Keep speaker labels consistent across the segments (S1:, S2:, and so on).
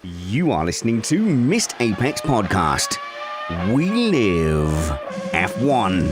S1: You are listening to Missed Apex Podcast. We live F1.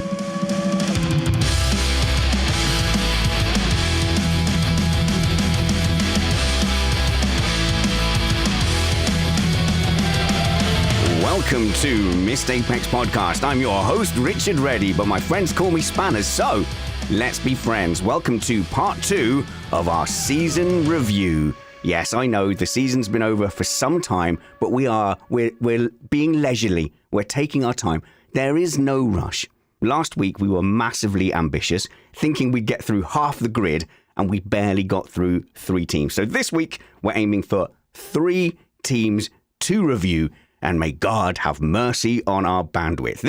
S1: Welcome to Missed Apex Podcast. I'm your host, Richard Reddy, but my friends call me Spanners, so let's be friends. Welcome to part 2 of our season review. Yes, I know the season's been over for some time, but we're being leisurely. We're taking our time. There is no rush. Last week we were massively ambitious, thinking we'd get through half the grid, and we barely got through 3 teams. So this week we're aiming for 3 teams to review, and may God have mercy on our bandwidth.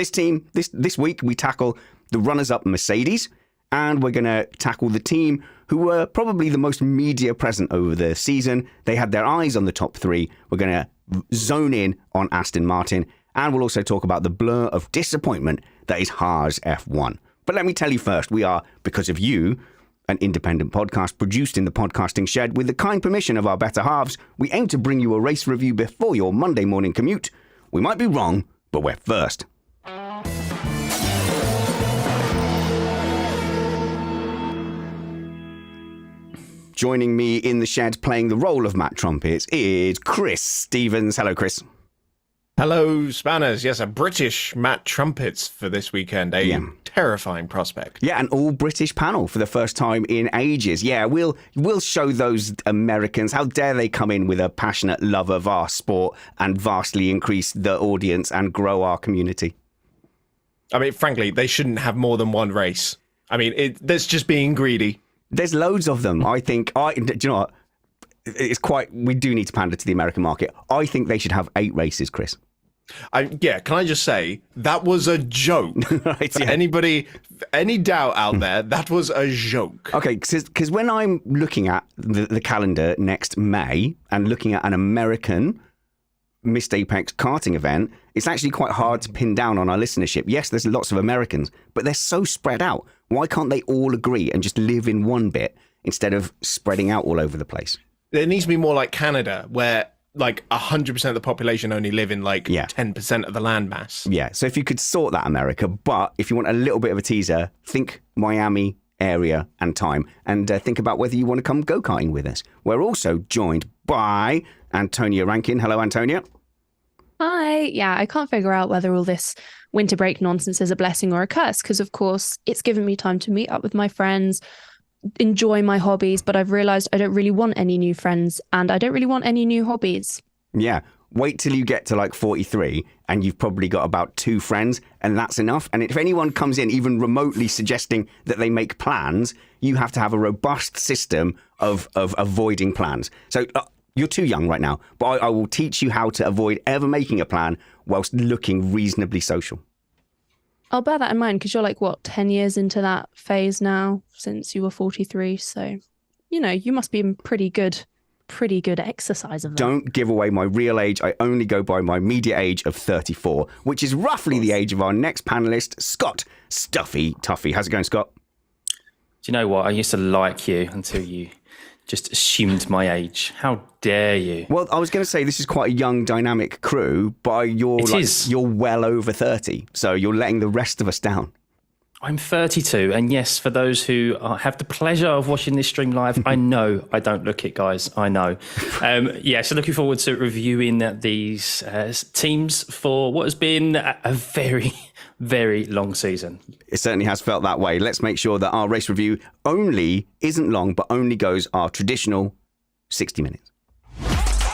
S1: This week we tackle the runners-up Mercedes, and we're going to tackle the team who were probably the most media present over the season. They had their eyes on the top 3. We're going to zone in on Aston Martin, and we'll also talk about the blur of disappointment that is Haas F1. But let me tell you first, we are, because of you, an independent podcast produced in the podcasting shed with the kind permission of our better halves. We aim to bring you a race review before your Monday morning commute. We might be wrong, but we're first. Joining me in the shed playing the role of Matt Trumpets is Chris Stevens. Hello, Chris.
S2: Hello, Spanners. Yes, a British Matt Trumpets for this weekend. Terrifying prospect.
S1: Yeah, an all-British panel for the first time in ages. Yeah, we'll show those Americans, how dare they come in with a passionate love of our sport and vastly increase the audience and grow our community.
S2: I mean, frankly, they shouldn't have more than one race. I mean, that's just being greedy.
S1: There's loads of them. I think, do you know what? We do need to pander to the American market. I think they should have 8 races, Chris.
S2: Can I just say, that was a joke.
S1: Right,
S2: For
S1: yeah.
S2: anybody, any doubt out there, that was a joke.
S1: Okay, because when I'm looking at the calendar next May and looking at an American Missed Apex karting event, it's actually quite hard to pin down on our listenership. Yes, there's lots of Americans, but they're so spread out. Why can't they all agree and just live in one bit instead of spreading out all over the place?
S2: It needs to be more like Canada, where like 100% of the population only live in 10% of the landmass.
S1: Yeah, so if you could sort that, America, but if you want a little bit of a teaser, think Miami area and time, and think about whether you want to come go-karting with us. We're also joined by Antonia Rankin. Hello, Antonia.
S3: Hi. Yeah, I can't figure out whether all this winter break nonsense is a blessing or a curse, because of course it's given me time to meet up with my friends, enjoy my hobbies, but I've realized I don't really want any new friends and I don't really want any new hobbies.
S1: Yeah. Wait till you get to 43 and you've probably got about 2 friends, and that's enough. And if anyone comes in even remotely suggesting that they make plans, you have to have a robust system of avoiding plans. So you're too young right now, but I will teach you how to avoid ever making a plan whilst looking reasonably social.
S3: I'll bear that in mind, because you're 10 years into that phase now since you were 43. So, you must be in pretty good exercise of that.
S1: Don't give away my real age. I only go by my media age of 34, which is roughly the age of our next panelist, Scott Tuffey. How's it going, Scott?
S4: Do you know what? I used to like you until you just assumed my age. How dare you?
S1: Well, I was going to say this is quite a young, dynamic crew, but you're well over 30, so you're letting the rest of us down.
S4: I'm 32, and yes, for those who have the pleasure of watching this stream live, I know I don't look it, guys. I know. So looking forward to reviewing these teams for what has been a very, very long season.
S1: It certainly has felt that way. Let's make sure that our race review isn't long, but only goes our traditional 60 minutes.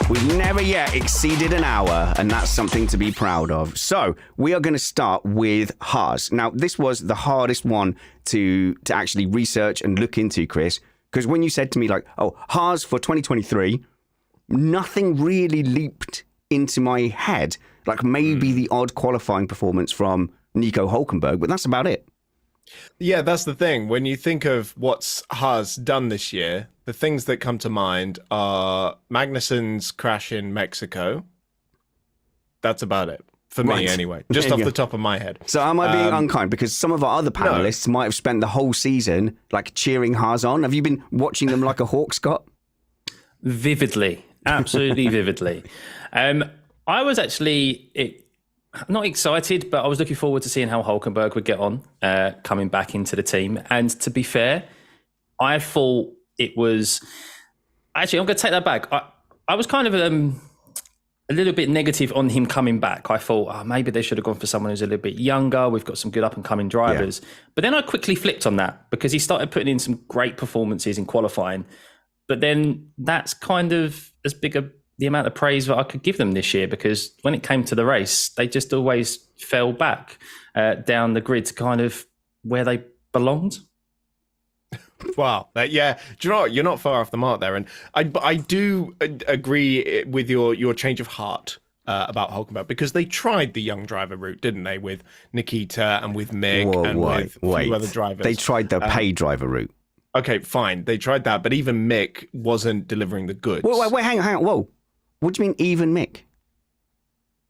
S1: We've never yet exceeded an hour, and that's something to be proud of. So we are going to start with Haas. Now, this was the hardest one to actually research and look into, Chris, because when you said to me Haas for 2023, nothing really leaped into my head. Maybe the odd qualifying performance from Nico Hülkenberg, but that's about it.
S2: Yeah, that's the thing. When you think of what's Haas done this year, the things that come to mind are Magnussen's crash in Mexico. That's about it. For me, anyway. Just off the top of my head.
S1: So am I being unkind? Because some of our other panelists might have spent the whole season cheering Haas on. Have you been watching them like a hawk, Scott?
S4: Vividly. absolutely vividly. I was actually not excited, but I was looking forward to seeing how Hulkenberg would get on coming back into the team. And to be fair, I thought it was... Actually, I'm going to take that back. I was kind of a little bit negative on him coming back. I thought, maybe they should have gone for someone who's a little bit younger. We've got some good up-and-coming drivers. Yeah. But then I quickly flipped on that because he started putting in some great performances in qualifying. But then that's kind of as big the amount of praise that I could give them this year, because when it came to the race, they just always fell back down the grid to kind of where they belonged.
S2: Wow. Yeah. Do you know what? You're not far off the mark there. And I do agree with your change of heart about Hulkenberg, because they tried the young driver route, didn't they? With Nikita and with Mick with a few other drivers.
S1: They tried the pay driver route.
S2: Okay, fine. They tried that, but even Mick wasn't delivering the goods.
S1: Wait, hang on. Whoa. What do you mean even Mick?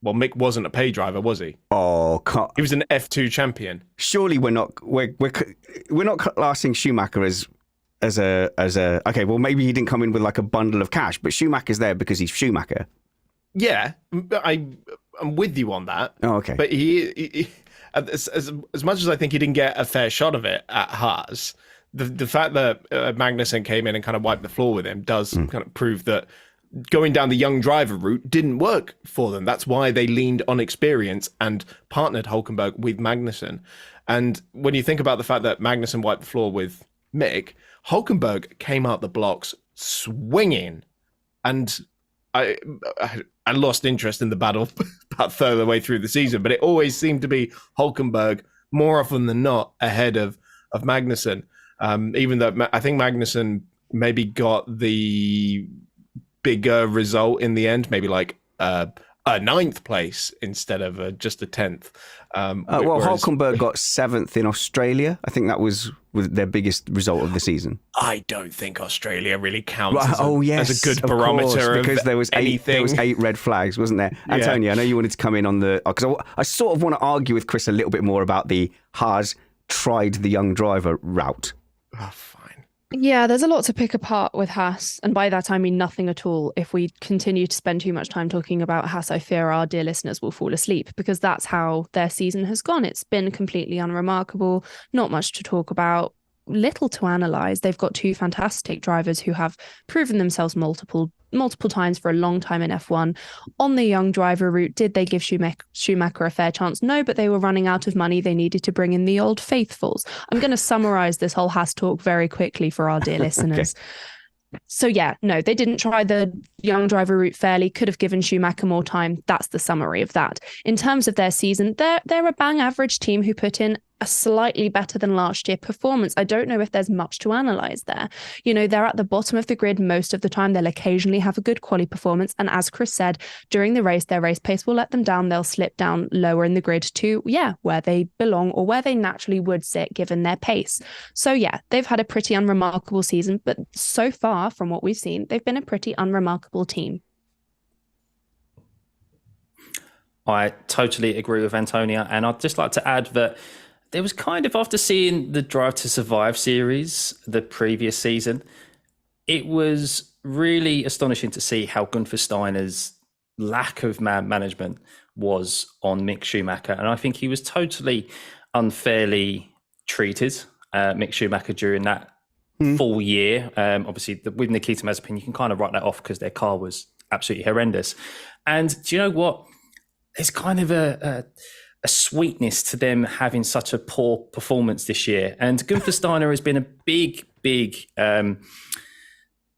S2: Well, Mick wasn't a pay driver, was he?
S1: Oh,
S2: he was an F2 champion.
S1: Surely we're not classing Schumacher as a okay. Well, maybe he didn't come in with like a bundle of cash, but Schumacher's there because he's Schumacher.
S2: Yeah, I'm with you on that.
S1: Oh, okay.
S2: But he as much as I think he didn't get a fair shot of it at Haas, the fact that Magnussen came in and kind of wiped the floor with him does kind of prove that going down the young driver route didn't work for them. That's why they leaned on experience and partnered Hulkenberg with Magnussen. And when you think about the fact that Magnussen wiped the floor with Mick, Hulkenberg came out the blocks swinging. And I lost interest in the battle about a third of the way through the season, but it always seemed to be Hulkenberg more often than not ahead of Magnussen. Even though I think Magnussen maybe got the bigger result in the end, maybe like a 9th place instead of just a 10th.
S1: Hulkenberg got 7th in Australia. I think that was their biggest result of the season.
S2: I don't think Australia really counts
S1: as
S2: a good barometer
S1: because
S2: of
S1: there was
S2: anything.
S1: There was 8 red flags, wasn't there?
S2: Yeah.
S1: Antonia, I know you wanted to come in on because I sort of want to argue with Chris a little bit more about the Haas tried the young driver route.
S2: Oh, fine.
S3: Yeah, there's a lot to pick apart with Haas. And by that, I mean nothing at all. If we continue to spend too much time talking about Haas, I fear our dear listeners will fall asleep, because that's how their season has gone. It's been completely unremarkable. Not much to talk about. Little to analyze. They've got 2 fantastic drivers who have proven themselves multiple times for a long time in F1. On the young driver route, did they give Schumacher a fair chance? No, but they were running out of money. They needed to bring in the old faithfuls. I'm going to summarize this whole Haas talk very quickly for our dear listeners. Okay. So yeah, no, they didn't try the young driver route fairly, could have given Schumacher more time. That's the summary of that. In terms of their season, they're a bang average team who put in a slightly better than last year performance. I don't know if there's much to analyze there. You know, they're at the bottom of the grid most of the time. They'll occasionally have a good quali performance. And as Chris said, during the race, their race pace will let them down. They'll slip down lower in the grid to, where they belong or where they naturally would sit given their pace. So yeah, they've had a pretty unremarkable season, but so far from what we've seen, they've been a pretty unremarkable team.
S4: I totally agree with Antonia. And I'd just like to add that there was kind of, after seeing the Drive to Survive series the previous season, it was really astonishing to see how Gunther Steiner's lack of management was on Mick Schumacher. And I think he was totally unfairly treated, Mick Schumacher, during that full year. Obviously, with Nikita Mazepin, you can kind of write that off because their car was absolutely horrendous. And do you know what? There's kind of a sweetness to them having such a poor performance this year. And Gunther Steiner has been a big,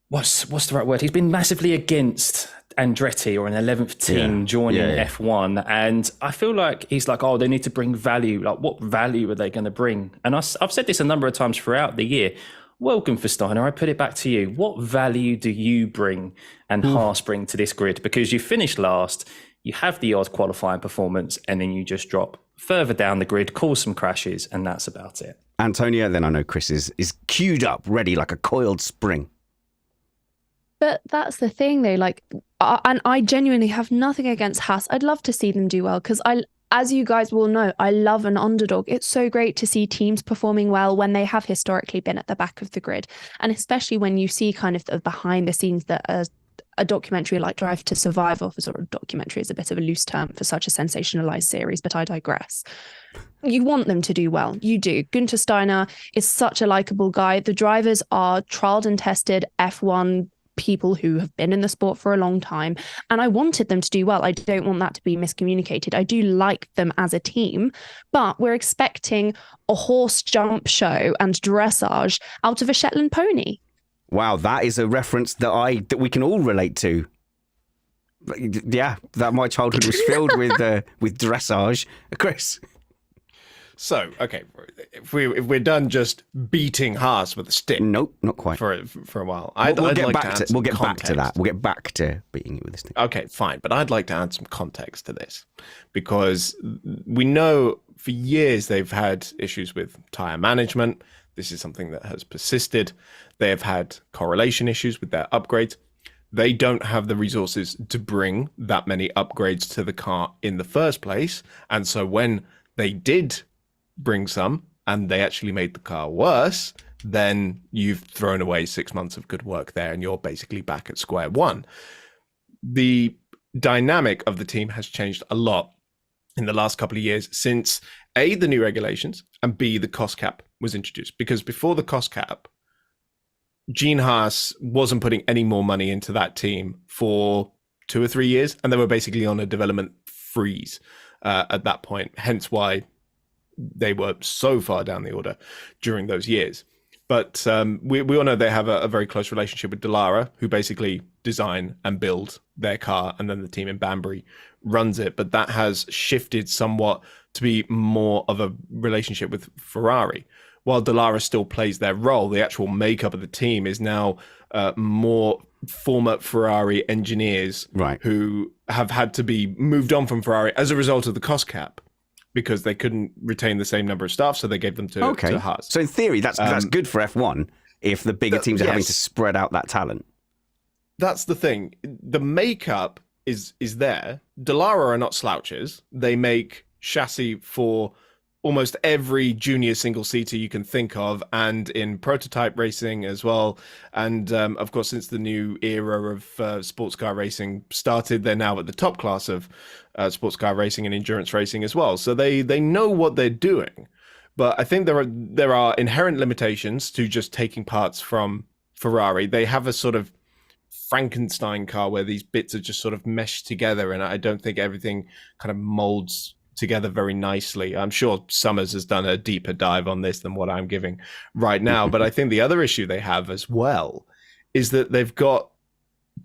S4: what's the right word? He's been massively against Andretti or an 11th team joining F1. And I feel like he's like, they need to bring value. Like, what value are they going to bring? And I've said this a number of times throughout the year. Well, Gunther Steiner, I put it back to you. What value do you bring and Haas bring to this grid? Because you finished last, you have the odd qualifying performance, and then you just drop further down the grid, cause some crashes, and that's about it.
S1: Antonia, then I know Chris is queued up, ready like a coiled spring.
S3: But that's the thing, though. And I genuinely have nothing against Haas. I'd love to see them do well because as you guys will know, I love an underdog. It's so great to see teams performing well when they have historically been at the back of the grid, and especially when you see kind of the behind the scenes that a documentary like Drive to Survive, or sort of documentary is a bit of a loose term for such a sensationalized series, but I digress. You want them to do well. You do. Günther Steiner is such a likable guy. The drivers are tried and tested F1 people who have been in the sport for a long time. And I wanted them to do well. I don't want that to be miscommunicated. I do like them as a team, but we're expecting a horse jump show and dressage out of a Shetland pony.
S1: Wow, that is a reference that we can all relate to. Yeah, that my childhood was filled with dressage. Chris.
S2: So, okay, if we're done just beating Haas with a stick.
S1: Nope, not quite.
S2: For a while.
S1: We'll get back to that. We'll get back to beating it with a stick.
S2: Okay, fine. But I'd like to add some context to this, because we know for years they've had issues with tyre management. This is something that has persisted. They have had correlation issues with their upgrades. They don't have the resources to bring that many upgrades to the car in the first place. And so when they did bring some and they actually made the car worse, then you've thrown away 6 months of good work there and you're basically back at square one. The dynamic of the team has changed a lot in the last couple of years since A, the new regulations, and B, the cost cap was introduced. Because before the cost cap, Gene Haas wasn't putting any more money into that team for 2 or 3 years, and they were basically on a development freeze at that point, hence why they were so far down the order during those years. But we all know they have a very close relationship with Dallara, who basically design and build their car, and then the team in Banbury runs it. But that has shifted somewhat to be more of a relationship with Ferrari. While Dallara still plays their role, the actual makeup of the team is now more former Ferrari engineers,
S1: right,
S2: who have had to be moved on from Ferrari as a result of the cost cap, because they couldn't retain the same number of staff, so they gave them to Haas.
S1: So in theory, that's good for F1 if the bigger teams are having to spread out that talent.
S2: That's the thing. The makeup is there. Dallara are not slouches. They make chassis for almost every junior single-seater you can think of, and in prototype racing as well. And of course, since the new era of sports car racing started, they're now at the top class of sports car racing and endurance racing as well. So they know what they're doing. But I think there are inherent limitations to just taking parts from Ferrari. They have a sort of Frankenstein car where these bits are just sort of meshed together, and I don't think everything kind of molds together very nicely. I'm sure Summers has done a deeper dive on this than what I'm giving right now. But I think the other issue they have as well is that they've got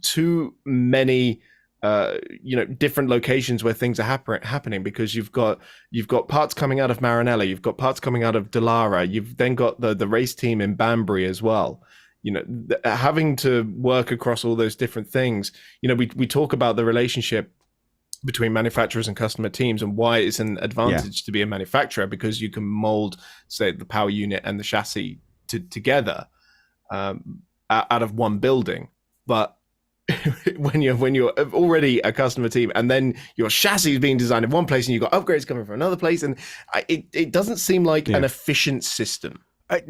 S2: too many different locations where things are happening, because you've got parts coming out of Maranello, you've got parts coming out of Dallara, you've then got the race team in Banbury as well. Having to work across all those different things. We talk about the relationship between manufacturers and customer teams and why it's an advantage to be a manufacturer, because you can mold, say, the power unit and the chassis together out of one building. But when you're already a customer team and then your chassis is being designed in one place and you've got upgrades coming from another place, and it doesn't seem like an efficient system.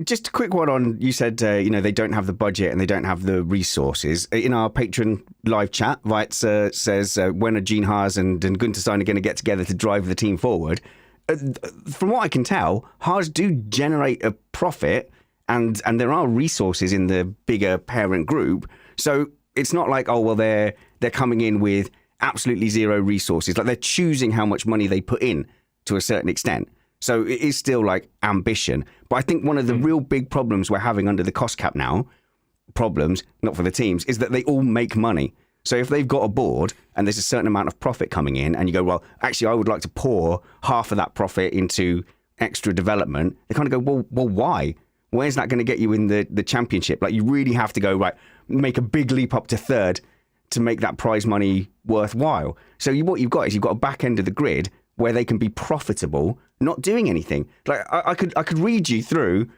S1: Just a quick one on, you said, they don't have the budget and they don't have the resources. In our Patreon live chat, Weitz says, when are Gene Haas and Günther Steiner going to get together to drive the team forward? From what I can tell, Haas do generate a profit, and there are resources in the bigger parent group. So it's not like, they're coming in with absolutely zero resources. Like, they're choosing how much money they put in to a certain extent. So it is still like ambition. But I think one of the real big problems we're having under the cost cap now, problems, not for the teams, is that they all make money. So if they've got a board and there's a certain amount of profit coming in, and you go, well, actually, I would like to pour half of that profit into extra development, they kind of go, well, why? Where's that going to get you in the championship? Like, you really have to go, right, make a big leap up to third to make that prize money worthwhile. So what you've got is you've got a back end of the grid where they can be profitable, not doing anything. Like, I could read you through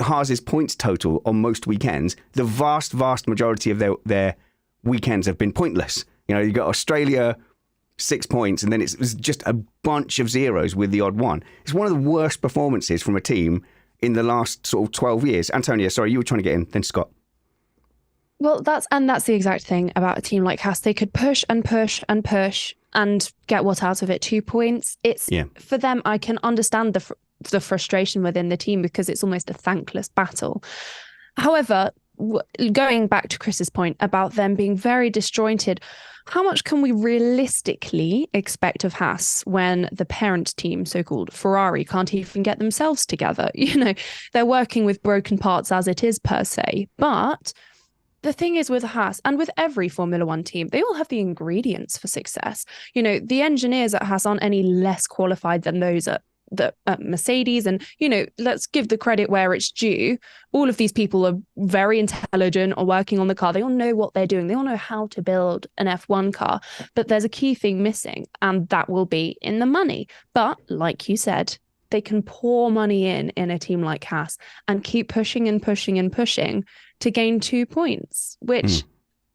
S1: Haas's points total on most weekends. The vast majority of their weekends have been pointless. You've got Australia, 6 points, and then it's just a bunch of zeros with the odd one. It's one of the worst performances from a team in the last sort of 12 years. Antonia, sorry, you were trying to get in, then Scott.
S3: Well, that's the exact thing about a team like Haas. They could push and push and push and get what out of it? 2 points. It's for them. I can understand the frustration within the team because it's almost a thankless battle. However, going back to Chris's point about them being very disjointed, how much can we realistically expect of Haas when the parent team, so-called Ferrari, can't even get themselves together? You know, they're working with broken parts as it is per se. But the thing is with Haas and with every Formula One team, they all have the ingredients for success. You know, the engineers at Haas aren't any less qualified than those at Mercedes. And, you know, let's give the credit where it's due. All of these people are very intelligent, are working on the car. They all know what they're doing. They all know how to build an F1 car. But there's a key thing missing, and that will be in the money. But like you said, they can pour money in a team like Haas and keep pushing and pushing and pushing to gain 2 points, which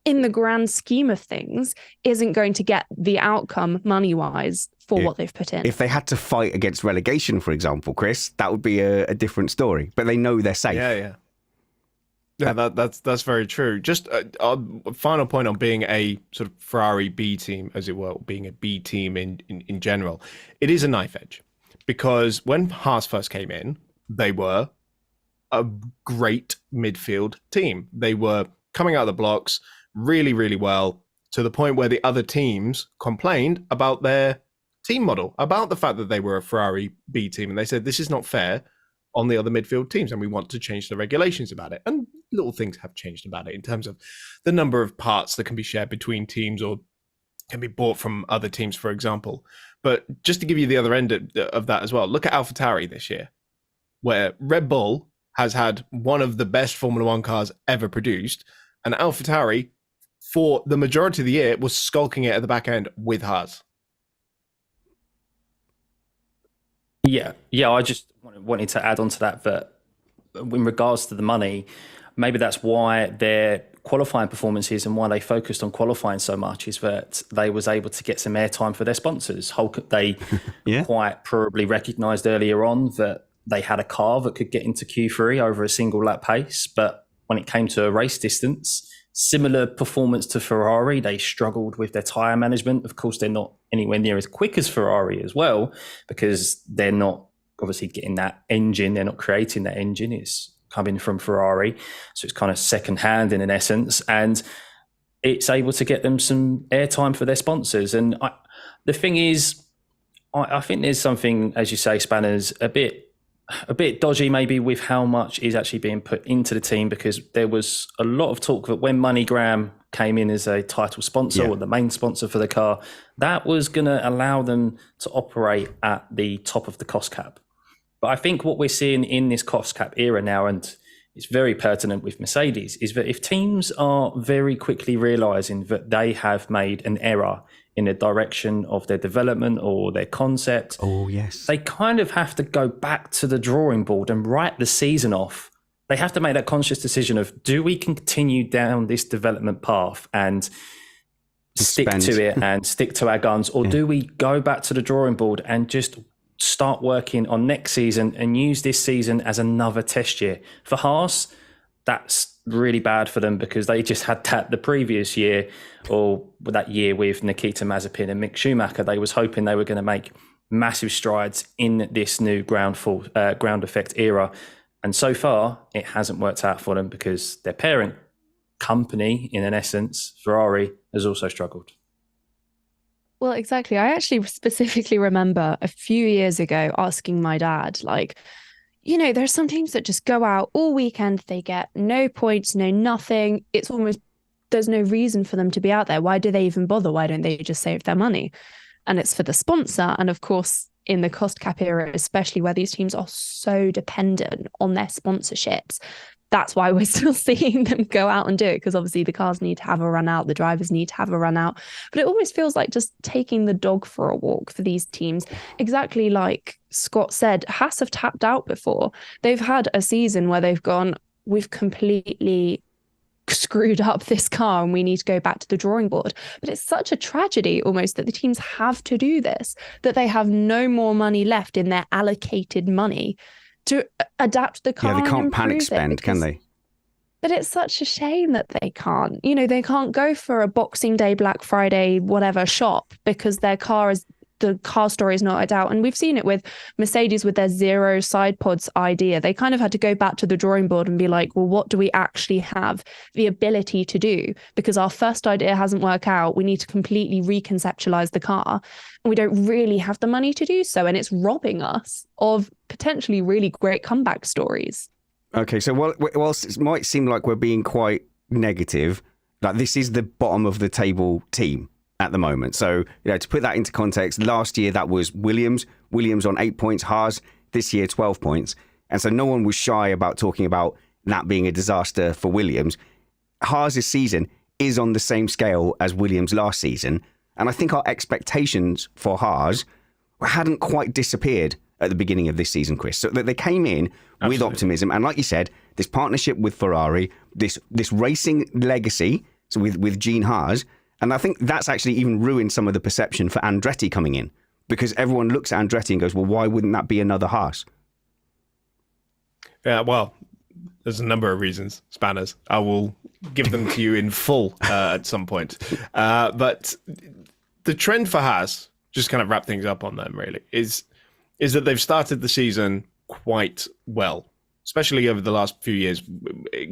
S3: in the grand scheme of things isn't going to get the outcome money-wise for what they've put in.
S1: If they had to fight against relegation, for example, Chris, that would be a different story. But they know they're safe.
S2: Yeah, that's very true. Just a final point on being a sort of Ferrari B team, as it were, being a B team in general. It is a knife edge because when Haas first came in, they were a great midfield team. They were coming out of the blocks really, really well, to the point where the other teams complained about their team model, about the fact that they were a Ferrari B team. And they said, this is not fair on the other midfield teams, and we want to change the regulations about it. And little things have changed about it in terms of the number of parts that can be shared between teams or can be bought from other teams, for example. But just to give you the other end of that as well, look at AlphaTauri this year, where Red Bull has had one of the best Formula One cars ever produced, and AlphaTauri, for the majority of the year, was skulking it at the back end with Haas.
S4: Yeah. I just wanted to add on to that in regards to the money, maybe that's why their qualifying performances and why they focused on qualifying so much is that they was able to get some airtime for their sponsors. They quite probably recognised earlier on that they had a car that could get into Q3 over a single lap pace, but when it came to a race distance, similar performance to Ferrari, they struggled with their tyre management. Of course, they're not anywhere near as quick as Ferrari as well, because they're not obviously getting that engine. They're not creating that engine. It's coming from Ferrari. So it's kind of second hand in essence. And it's able to get them some airtime for their sponsors. And the thing is, I think there's something, as you say, Spanners, a bit dodgy maybe with how much is actually being put into the team, because there was a lot of talk that when MoneyGram came in as a title sponsor or the main sponsor for the car, that was going to allow them to operate at the top of the cost cap. But I think what we're seeing in this cost cap era now, and it's very pertinent with Mercedes, is that if teams are very quickly realizing that they have made an error in the direction of their development or their concept, they kind of have to go back to the drawing board and write the season off. They have to make that conscious decision of, do we continue down this development path and stick to it and stick to our guns, or do we go back to the drawing board and just start working on next season and use this season as another test year? For Haas, that's really bad for them, because they just had that the previous year, or that year with Nikita Mazepin and Mick Schumacher. They was hoping they were going to make massive strides in this new ground effect era. And so far, it hasn't worked out for them, because their parent company, in an essence, Ferrari, has also struggled.
S3: Well, exactly. I actually specifically remember a few years ago asking my dad, like, you know, there's some teams that just go out all weekend, they get no points, no nothing. It's almost, there's no reason for them to be out there. Why do they even bother? Why don't they just save their money? And it's for the sponsor. And of course, in the cost cap era, especially where these teams are so dependent on their sponsorships, that's why we're still seeing them go out and do it, because obviously the cars need to have a run out, the drivers need to have a run out. But it almost feels like just taking the dog for a walk for these teams. Exactly like Scott said, Haas have tapped out before. They've had a season where they've gone, we've completely screwed up this car and we need to go back to the drawing board. But it's such a tragedy almost that the teams have to do this, that they have no more money left in their allocated money to adapt the car.
S1: Yeah, they can't panic spend, can they?
S3: But it's such a shame that they can't. You know, they can't go for a Boxing Day, Black Friday, whatever shop because the car story is not out. And we've seen it with Mercedes with their zero side pods idea. They kind of had to go back to the drawing board and be like, well, what do we actually have the ability to do? Because our first idea hasn't worked out. We need to completely reconceptualize the car. And we don't really have the money to do so. And it's robbing us of potentially really great comeback stories.
S1: Okay, so whilst it might seem like we're being quite negative, like this is the bottom of the table team at the moment. So, to put that into context, last year that was Williams on 8 points, Haas this year 12 points. And so no one was shy about talking about that being a disaster for Williams. Haas's season is on the same scale as Williams last season. And I think our expectations for Haas hadn't quite disappeared at the beginning of this season, Chris. So they came in with optimism. And like you said, this partnership with Ferrari, this racing legacy, so with Gene Haas. And I think that's actually even ruined some of the perception for Andretti coming in, because everyone looks at Andretti and goes, well, why wouldn't that be another Haas?
S2: Yeah, well, there's a number of reasons, Spanners. I will give them to you in full at some point. But the trend for Haas, just kind of wrap things up on them really, is that they've started the season quite well, especially over the last few years,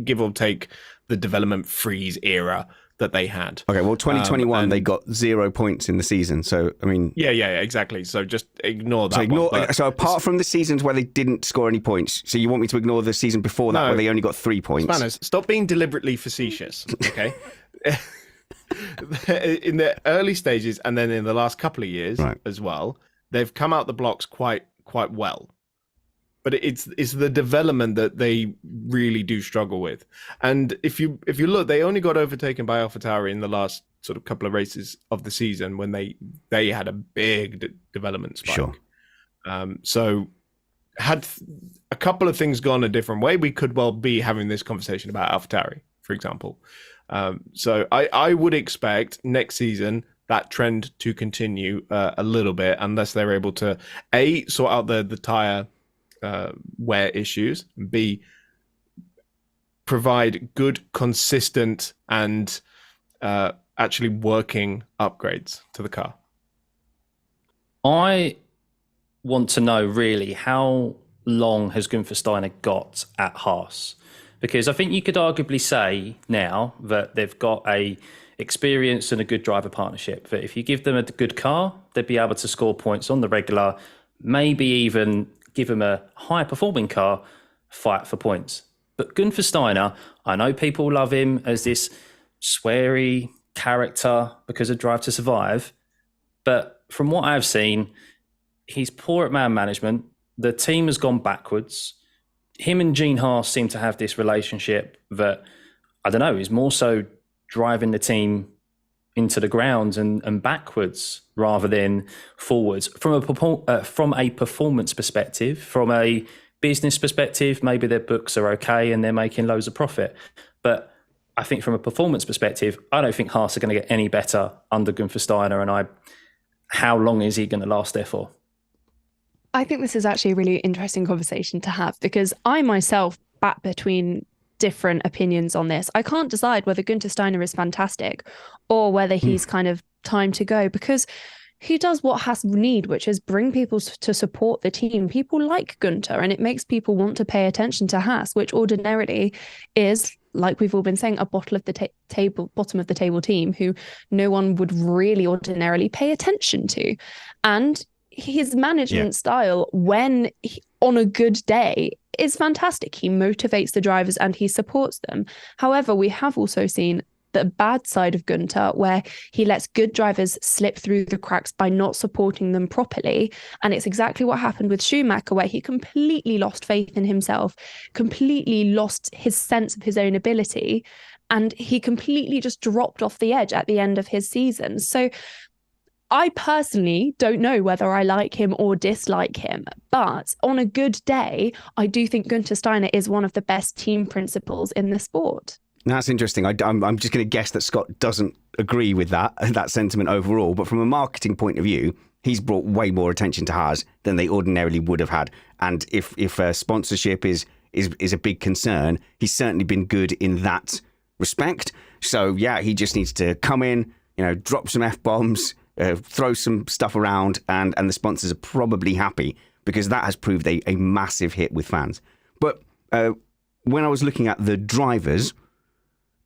S2: give or take the development freeze era that they had.
S1: Okay, well, 2021, they got 0 points in the season. So, I mean...
S2: Yeah, exactly. So just ignore that.
S1: So apart from the seasons where they didn't score any points, so you want me to ignore the season before that where they only got 3 points?
S2: Spanners, stop being deliberately facetious, okay? In the early stages and then in the last couple of years as well, they've come out the blocks quite well. But it's the development that they really do struggle with. And if you look, they only got overtaken by AlphaTauri in the last sort of couple of races of the season when they had a big development spike.
S1: Sure.
S2: So had a couple of things gone a different way, we could well be having this conversation about AlphaTauri, for example. So I would expect next season that trend to continue a little bit, unless they're able to A, sort out the tire wear issues, B, provide good, consistent, and actually working upgrades to the car.
S4: I want to know really how long has Gunther Steiner got at Haas? Because I think you could arguably say now that they've got a experience and a good driver partnership, that if you give them a good car, they'd be able to score points on the regular, maybe even give them a high-performing car, fight for points. But Gunther Steiner, I know people love him as this sweary character because of Drive to Survive, but from what I've seen, he's poor at man management. The team has gone backwards. Him and Gene Haas seem to have this relationship that, I don't know, is more so driving the team into the ground and backwards rather than forwards. From a performance perspective, from a business perspective, maybe their books are okay and they're making loads of profit. But I think from a performance perspective, I don't think Haas are going to get any better under Gunther Steiner. And how long is he going to last there for?
S3: I think this is actually a really interesting conversation to have, because I myself bat between different opinions on this. I can't decide whether Gunther Steiner is fantastic or whether he's kind of time to go, because he does what Haas need, which is bring people to support the team. People like Gunther, and it makes people want to pay attention to Haas, which ordinarily is, like we've all been saying, a bottom of the table team who no one would really ordinarily pay attention to. And his management style, when on a good day, is fantastic. He motivates the drivers and he supports them. However, we have also seen the bad side of Gunther, where he lets good drivers slip through the cracks by not supporting them properly. And it's exactly what happened with Schumacher, where he completely lost faith in himself, completely lost his sense of his own ability, and he completely just dropped off the edge at the end of his season. So I personally don't know whether I like him or dislike him, but on a good day, I do think Gunther Steiner is one of the best team principals in the sport.
S1: That's interesting. I'm just going to guess that Scott doesn't agree with that sentiment overall, but from a marketing point of view, he's brought way more attention to Haas than they ordinarily would have had. And if sponsorship is is a big concern. He's certainly been good in that respect. So yeah, he just needs to come in, drop some F-bombs, throw some stuff around, and the sponsors are probably happy, because that has proved a massive hit with fans. But when I was looking at the drivers,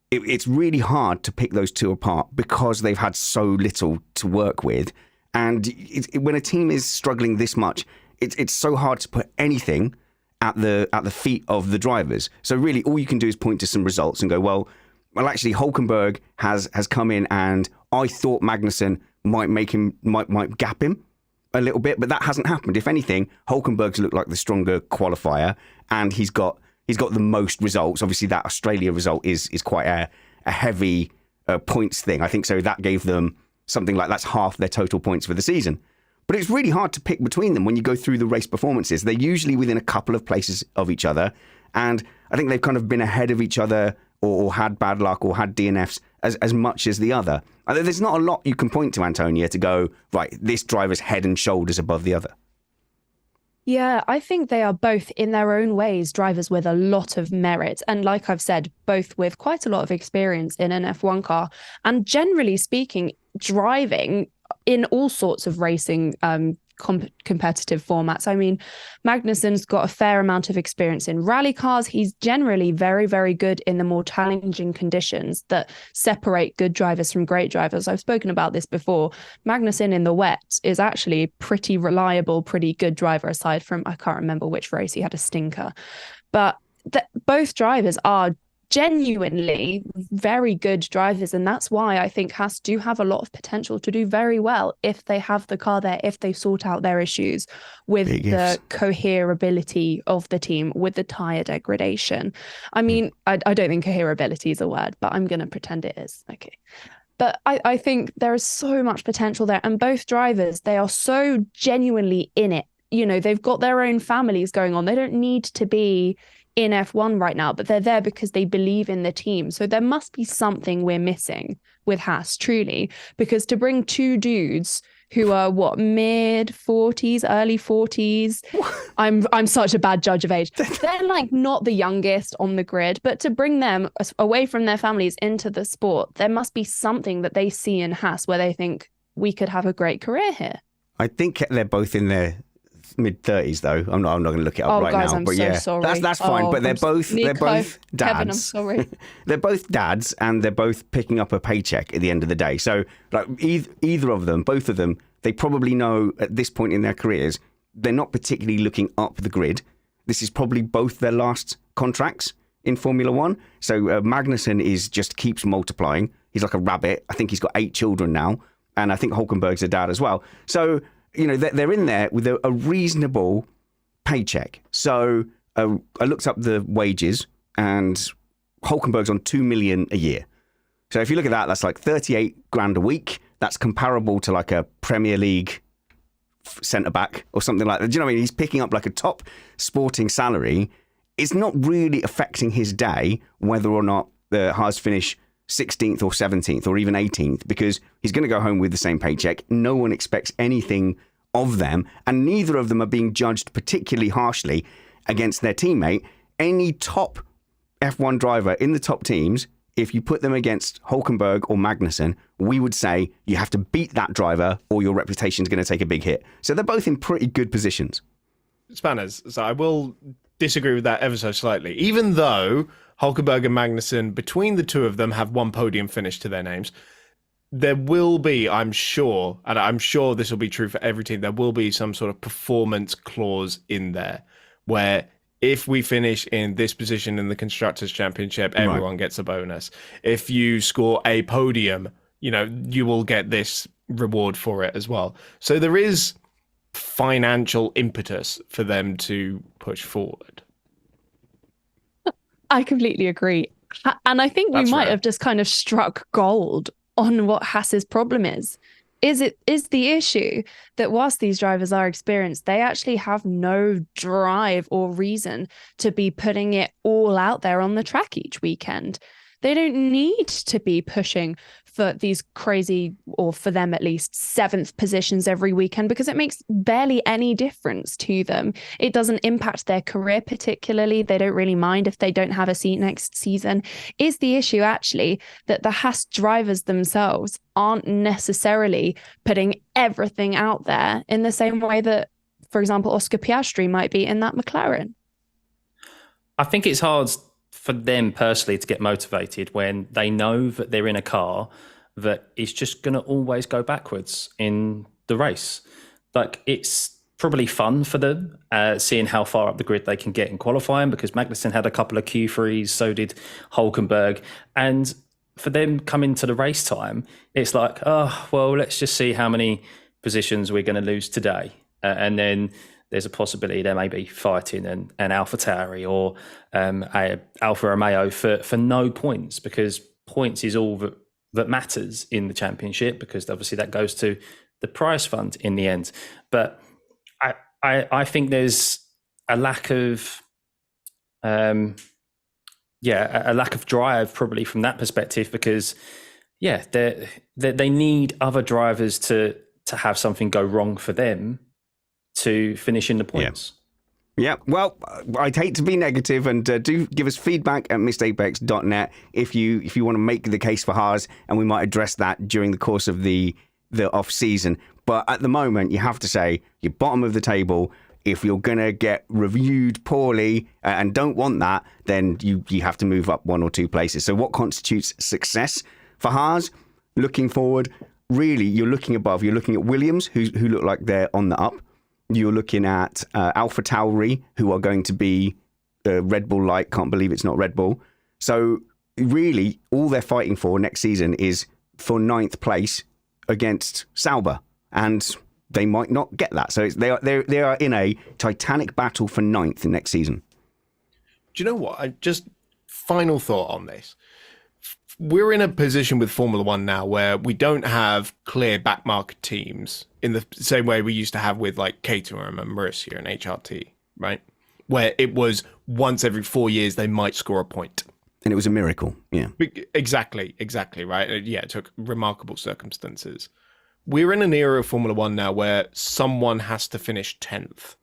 S1: it's really hard to pick those two apart because they've had so little to work with. And when a team is struggling this much, it's so hard to put anything at the feet of the drivers. So really, all you can do is point to some results and go, well, actually, Hulkenberg has come in, and I thought Magnussen might gap him a little bit, but that hasn't happened. If anything, Hulkenberg's looked like the stronger qualifier, and he's got the most results. Obviously, that Australia result is quite a heavy points thing. I think so. That gave them something like that's half their total points for the season. But it's really hard to pick between them when you go through the race performances. They're usually within a couple of places of each other, and I think they've kind of been ahead of each other, or had bad luck, or had DNFs as much as the other. There's not a lot you can point to, Antonia, to go, right, this driver's head and shoulders above the other.
S3: Yeah, I think they are both, in their own ways, drivers with a lot of merit. And like I've said, both with quite a lot of experience in an F1 car. And generally speaking, driving in all sorts of racing competitive formats. I mean, Magnussen's got a fair amount of experience in rally cars. He's generally very, very good in the more challenging conditions that separate good drivers from great drivers. I've spoken about this before. Magnussen in the wet is actually a pretty reliable, pretty good driver, aside from, I can't remember which race he had a stinker. But both drivers are genuinely very good drivers, and that's why I think Haas do have a lot of potential to do very well if they have the car there, if they sort out their issues with the coherability of the team, with the tyre degradation. I mean, I don't think coherability is a word, but I'm going to pretend it is. Okay. But I think there is so much potential there, and both drivers, they are so genuinely in it. They've got their own families going on. They don't need to be in F1 right now, but they're there because they believe in the team. So there must be something we're missing with Haas, truly, because to bring two dudes who are mid 40s, early 40s, I'm such a bad judge of age. They're like not the youngest on the grid, but to bring them away from their families into the sport, there must be something that they see in Haas where they think we could have a great career here.
S1: I think they're both in their mid-30s, though. I'm not going to look it up right
S3: guys,
S1: now.
S3: I'm
S1: but
S3: so
S1: yeah,
S3: sorry.
S1: that's fine. But they're both dads.
S3: Kevin, I'm sorry.
S1: They're both dads, and they're both picking up a paycheck at the end of the day. So, like either of them, both of them, they probably know at this point in their careers they're not particularly looking up the grid. This is probably both their last contracts in Formula One. So Magnussen just keeps multiplying. He's like a rabbit. I think he's got 8 children now, and I think Hulkenberg's a dad as well. So they're in there with a reasonable paycheck. So I looked up the wages, and Hulkenberg's on $2 million a year. So if you look at that, that's like 38 grand a week. That's comparable to like a Premier League centre back or something like that. Do you know what I mean? He's picking up like a top sporting salary. It's not really affecting his day whether or not the Haas finish 16th or 17th or even 18th, because he's going to go home with the same paycheck. No one expects anything of them, and neither of them are being judged particularly harshly against their teammate. Any top F1 driver in the top teams, if you put them against Hulkenberg or Magnussen, we would say you have to beat that driver or your reputation is going to take a big hit. So they're both in pretty good positions.
S2: Spanners, so I will disagree with that ever so slightly. Even though Hulkenberg and Magnussen, between the two of them, have one podium finish to their names, there will be, I'm sure, and I'm sure this will be true for every team, there will be some sort of performance clause in there where if we finish in this position in the Constructors' Championship, everyone gets a bonus. If you score a podium, you will get this reward for it as well. So there is financial impetus for them to push forward.
S3: I completely agree. And I think we might have just kind of struck gold on what Haas's problem is. Is the issue that whilst these drivers are experienced, they actually have no drive or reason to be putting it all out there on the track each weekend. They don't need to be pushing for these crazy, or for them at least, 7th positions every weekend, because it makes barely any difference to them. It doesn't impact their career particularly. They don't really mind if they don't have a seat next season. Is the issue actually that the Haas drivers themselves aren't necessarily putting everything out there in the same way that, for example, Oscar Piastri might be in that McLaren?
S4: I think it's hard for them personally to get motivated when they know that they're in a car that is just going to always go backwards in the race. Like, it's probably fun for them seeing how far up the grid they can get in qualifying, because Magnussen had a couple of Q3s, so did Hulkenberg. And for them coming to the race time, it's like, oh, well, let's just see how many positions we're going to lose today. And then there's a possibility there may be fighting an AlphaTauri or a Alfa Romeo for no points, because points is all that matters in the championship, because obviously that goes to the prize fund in the end. But I think there's a lack of a lack of drive probably from that perspective, because they need other drivers to have something go wrong for them to finish in the points.
S1: Yeah, well, I'd hate to be negative, and do give us feedback at missedapex.net if you want to make the case for Haas, and we might address that during the course of the off season. But at the moment, you have to say you're bottom of the table. If you're going to get reviewed poorly and don't want that, then you have to move up 1 or 2 places. So what constitutes success for Haas looking forward? Really, you're looking above. You're looking at Williams, who look like they're on the up. You're looking at AlphaTauri, who are going to be Red Bull-like. Can't believe it's not Red Bull. So really, all they're fighting for next season is for 9th place against Sauber, and they might not get that. So they are in a titanic battle for 9th next season.
S2: Do you know what? Final thought on this. We're in a position with Formula One now where we don't have clear backmarket teams in the same way we used to have with like Caterham and Mercia and HRT, right? Where it was once every 4 years they might score a point.
S1: And it was a miracle, yeah.
S2: Exactly, right? Yeah, it took remarkable circumstances. We're in an era of Formula One now where someone has to finish 10th.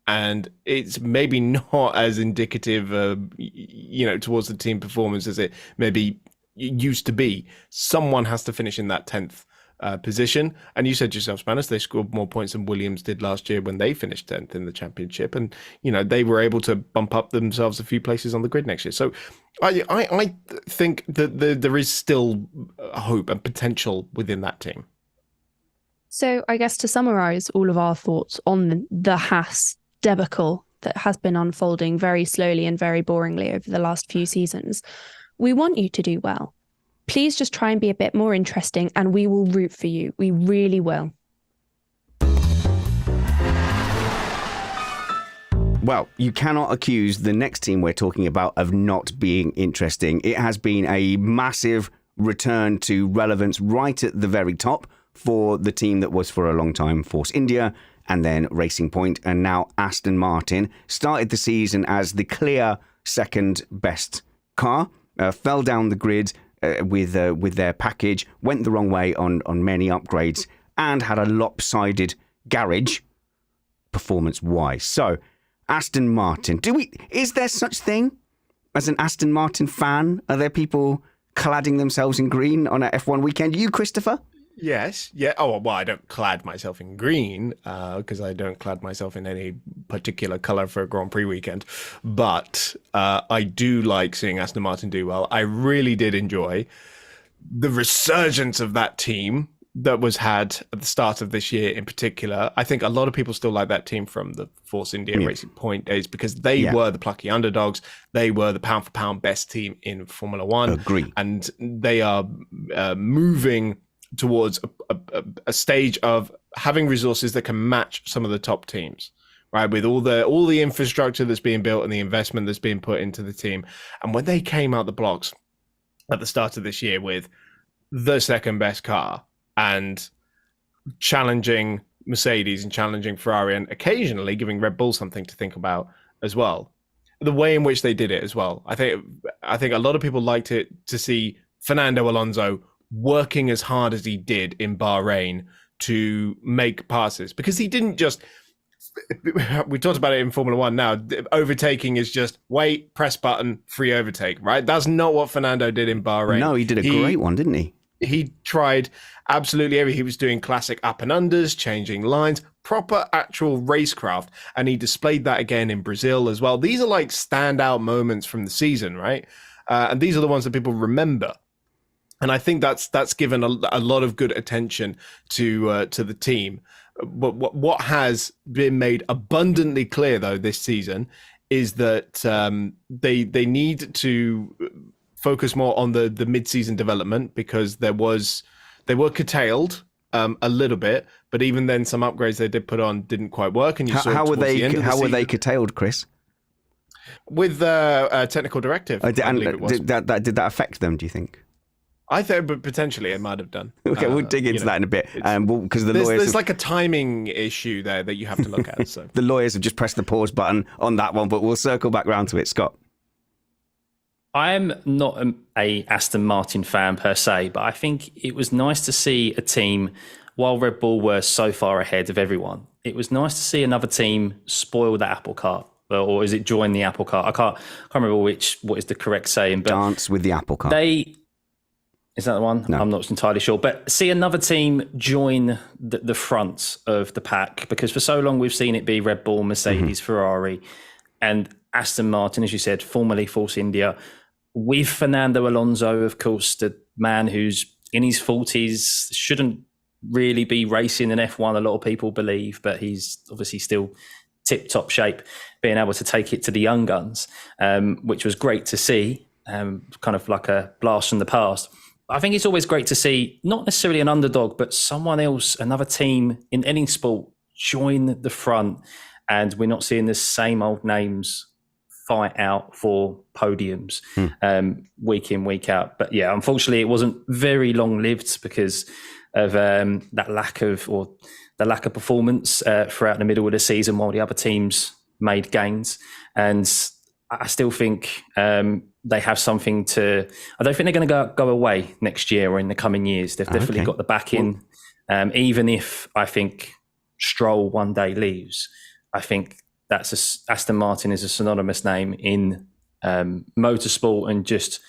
S2: And it's maybe not as indicative, towards the team performance as it maybe used to be. Someone has to finish in that 10th position. And you said yourself, Spanos, they scored more points than Williams did last year when they finished 10th in the championship. And, they were able to bump up themselves a few places on the grid next year. So I think that there is still hope and potential within that team.
S3: So I guess to summarize all of our thoughts on the Haas debacle that has been unfolding very slowly and very boringly over the last few seasons, we want you to do well. Please just try and be a bit more interesting, and we will root for you. We really will.
S1: Well, you cannot accuse the next team we're talking about of not being interesting. It has been a massive return to relevance right at the very top for the team that was for a long time Force India, and then Racing Point, and now Aston Martin. Started the season as the clear second best car, fell down the grid with their package, went the wrong way on many upgrades, and had a lopsided garage performance-wise. So, Aston Martin, is there such thing as an Aston Martin fan? Are there people cladding themselves in green on a F1 weekend? You, Christopher?
S2: Yes. Yeah. Oh, well, I don't clad myself in green because I don't clad myself in any particular color for a Grand Prix weekend. But I do like seeing Aston Martin do well. I really did enjoy the resurgence of that team that was had at the start of this year in particular. I think a lot of people still like that team from the Force India Racing Point days because they were the plucky underdogs. They were the pound for pound best team in Formula One.
S1: Agree.
S2: And they are moving towards a stage of having resources that can match some of the top teams, right? With all the infrastructure that's being built and the investment that's being put into the team. And when they came out the blocks at the start of this year with the second best car and challenging Mercedes and challenging Ferrari and occasionally giving Red Bull something to think about as well, the way in which they did it as well. I think a lot of people liked it to see Fernando Alonso working as hard as he did in Bahrain to make passes, because he didn't just, we talked about it in Formula One now, overtaking is just wait, press button, free overtake, right? That's not what Fernando did in Bahrain.
S1: No, he did a great one, didn't he?
S2: He tried absolutely everything. He was doing classic up and unders, changing lines, proper actual racecraft, and he displayed that again in Brazil as well. These are like standout moments from the season, right? And these are the ones that people remember. And I think that's given a lot of good attention to the team. But what has been made abundantly clear, though, this season is that they need to focus more on the mid-season development, because they were curtailed a little bit, but even then some upgrades they did put on didn't quite work. And
S1: how were they curtailed, Chris?
S2: With a technical directive.
S1: Did that affect them, do you think?
S2: I think potentially it might have done.
S1: Okay, we'll dig into that in a bit. Because
S2: there's like a timing issue there that you have to look at. So
S1: the lawyers have just pressed the pause button on that one, but we'll circle back round to it. Scott?
S4: I'm not a Aston Martin fan per se, but I think it was nice to see a team, while Red Bull were so far ahead of everyone, it was nice to see another team spoil the apple cart. Or is it join the apple cart? I can't remember what is the correct saying. But
S1: dance with the apple cart.
S4: Is that the one?
S1: No.
S4: I'm not entirely sure. But see another team join the front of the pack, because for so long we've seen it be Red Bull, Mercedes, Ferrari, and Aston Martin, as you said, formerly Force India, with Fernando Alonso, of course, the man who's in his 40s, shouldn't really be racing in F1, a lot of people believe, but he's obviously still tip-top shape, being able to take it to the young guns, which was great to see, kind of like a blast from the past. I think it's always great to see not necessarily an underdog, but someone else, another team in any sport, join the front, and we're not seeing the same old names fight out for podiums week in, week out. But yeah, unfortunately, it wasn't very long lived because of the lack of performance throughout the middle of the season, while the other teams made gains. And I still think they have something to. I don't think they're going to go away next year or in the coming years. They've definitely got the backing. Even if I think Stroll one day leaves, I think Aston Martin is a synonymous name in motorsport and just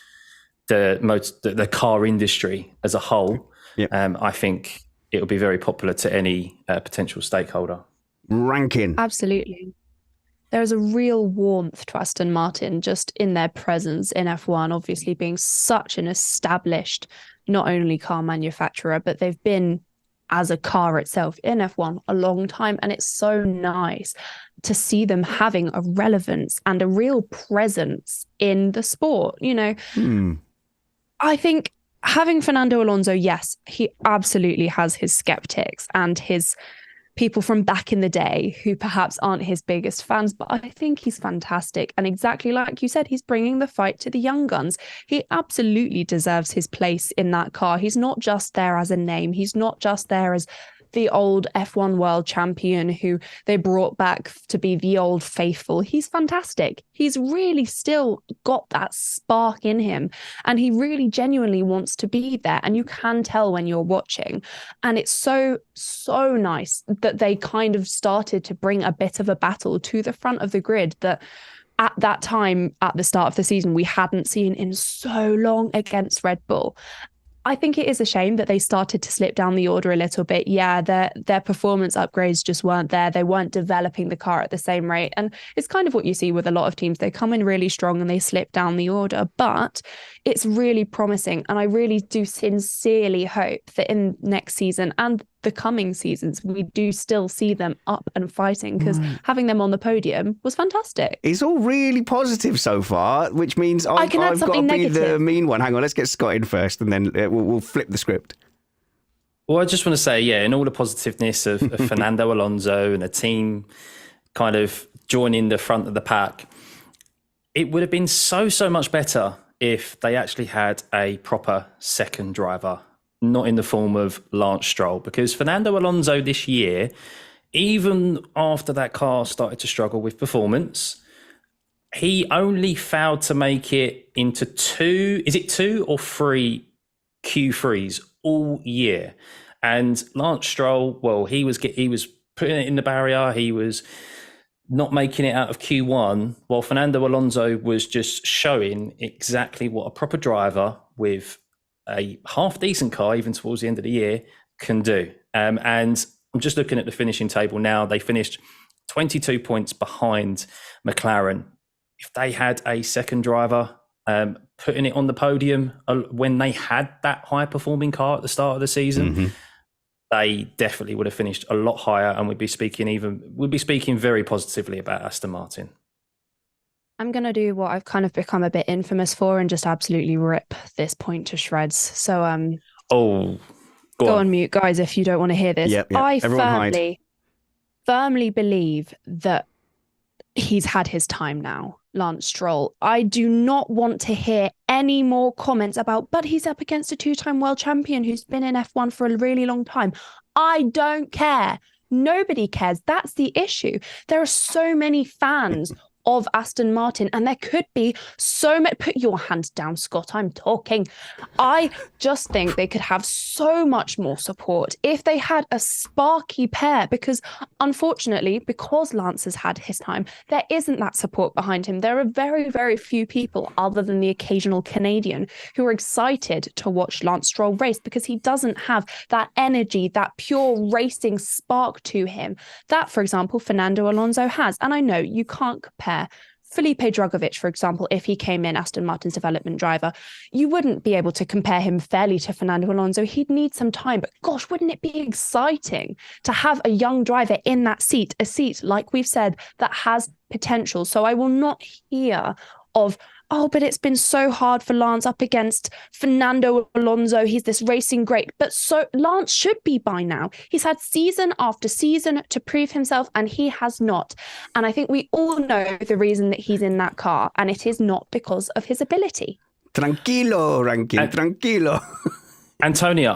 S4: the car industry as a whole.
S1: Yep.
S4: I think it will be very popular to any potential stakeholder.
S1: Rankin.
S3: Absolutely. There is a real warmth to Aston Martin just in their presence in F1, obviously being such an established, not only car manufacturer, but they've been as a car itself in F1 a long time. And it's so nice to see them having a relevance and a real presence in the sport. You know, I think having Fernando Alonso, yes, he absolutely has his skeptics and his people from back in the day who perhaps aren't his biggest fans, but I think he's fantastic. And exactly like you said, he's bringing the fight to the young guns. He absolutely deserves his place in that car. He's not just there as a name. He's not just there as the old F1 world champion who they brought back to be the old faithful. He's fantastic. He's really still got that spark in him, and he really genuinely wants to be there. And you can tell when you're watching. And it's so nice that they kind of started to bring a bit of a battle to the front of the grid that at that time, at the start of the season, we hadn't seen in so long against Red Bull. I think it is a shame that they started to slip down the order a little bit. Yeah, their performance upgrades just weren't there. They weren't developing the car at the same rate. And it's kind of what you see with a lot of teams. They come in really strong and they slip down the order. But it's really promising. And I really do sincerely hope that in next season and the coming seasons, we do still see them up and fighting, because having them on the podium was fantastic.
S1: It's all really positive so far, which means I've got to be
S3: negative.
S1: The mean one. Hang on, let's get Scott in first, and then we'll flip the script.
S4: Well, I just want to say, yeah, in all the positiveness of Fernando Alonso and the team kind of joining the front of the pack, it would have been so much better if they actually had a proper second driver, not in the form of Lance Stroll, because Fernando Alonso this year, even after that car started to struggle with performance, he only failed to make it into two or three Q3s all year. And Lance Stroll, well, he was putting it in the barrier. He was not making it out of Q1, while Fernando Alonso was just showing exactly what a proper driver with a half decent car, even towards the end of the year, can do. And I'm just looking at the finishing table now. They finished 22 points behind McLaren. If they had a second driver putting it on the podium when they had that high-performing car at the start of the season, they definitely would have finished a lot higher, and we'd be speaking very positively about Aston Martin.
S3: I'm going to do what I've kind of become a bit infamous for and just absolutely rip this point to shreds. So, go on mute, guys, if you don't want to hear this.
S1: Yep.
S3: I
S1: Everyone
S3: firmly believe that he's had his time now, Lance Stroll. I do not want to hear any more comments about, but he's up against a two-time world champion who's been in F1 for a really long time. I don't care. Nobody cares. That's the issue. There are so many fans of Aston Martin, and there could be so much. Put your hand down, Scott. I'm talking. I just think they could have so much more support if they had a sparky pair, because unfortunately, because Lance has had his time, there isn't that support behind him. There are very, very few people, other than the occasional Canadian, who are excited to watch Lance Stroll race, because he doesn't have that energy, that pure racing spark to him that, for example, Fernando Alonso has. And I know you can't compare Felipe Drugovich, for example, if he came in Aston Martin's development driver, you wouldn't be able to compare him fairly to Fernando Alonso. He'd need some time, but gosh, wouldn't it be exciting to have a young driver in that seat, a seat, like we've said, that has potential. So I will not hear of, oh, but it's been so hard for Lance up against Fernando Alonso. He's this racing great. But so Lance should be by now. He's had season after season to prove himself, and he has not. And I think we all know the reason that he's in that car, and it is not because of his ability.
S1: Tranquilo, Rankin, tranquilo.
S4: Antonia,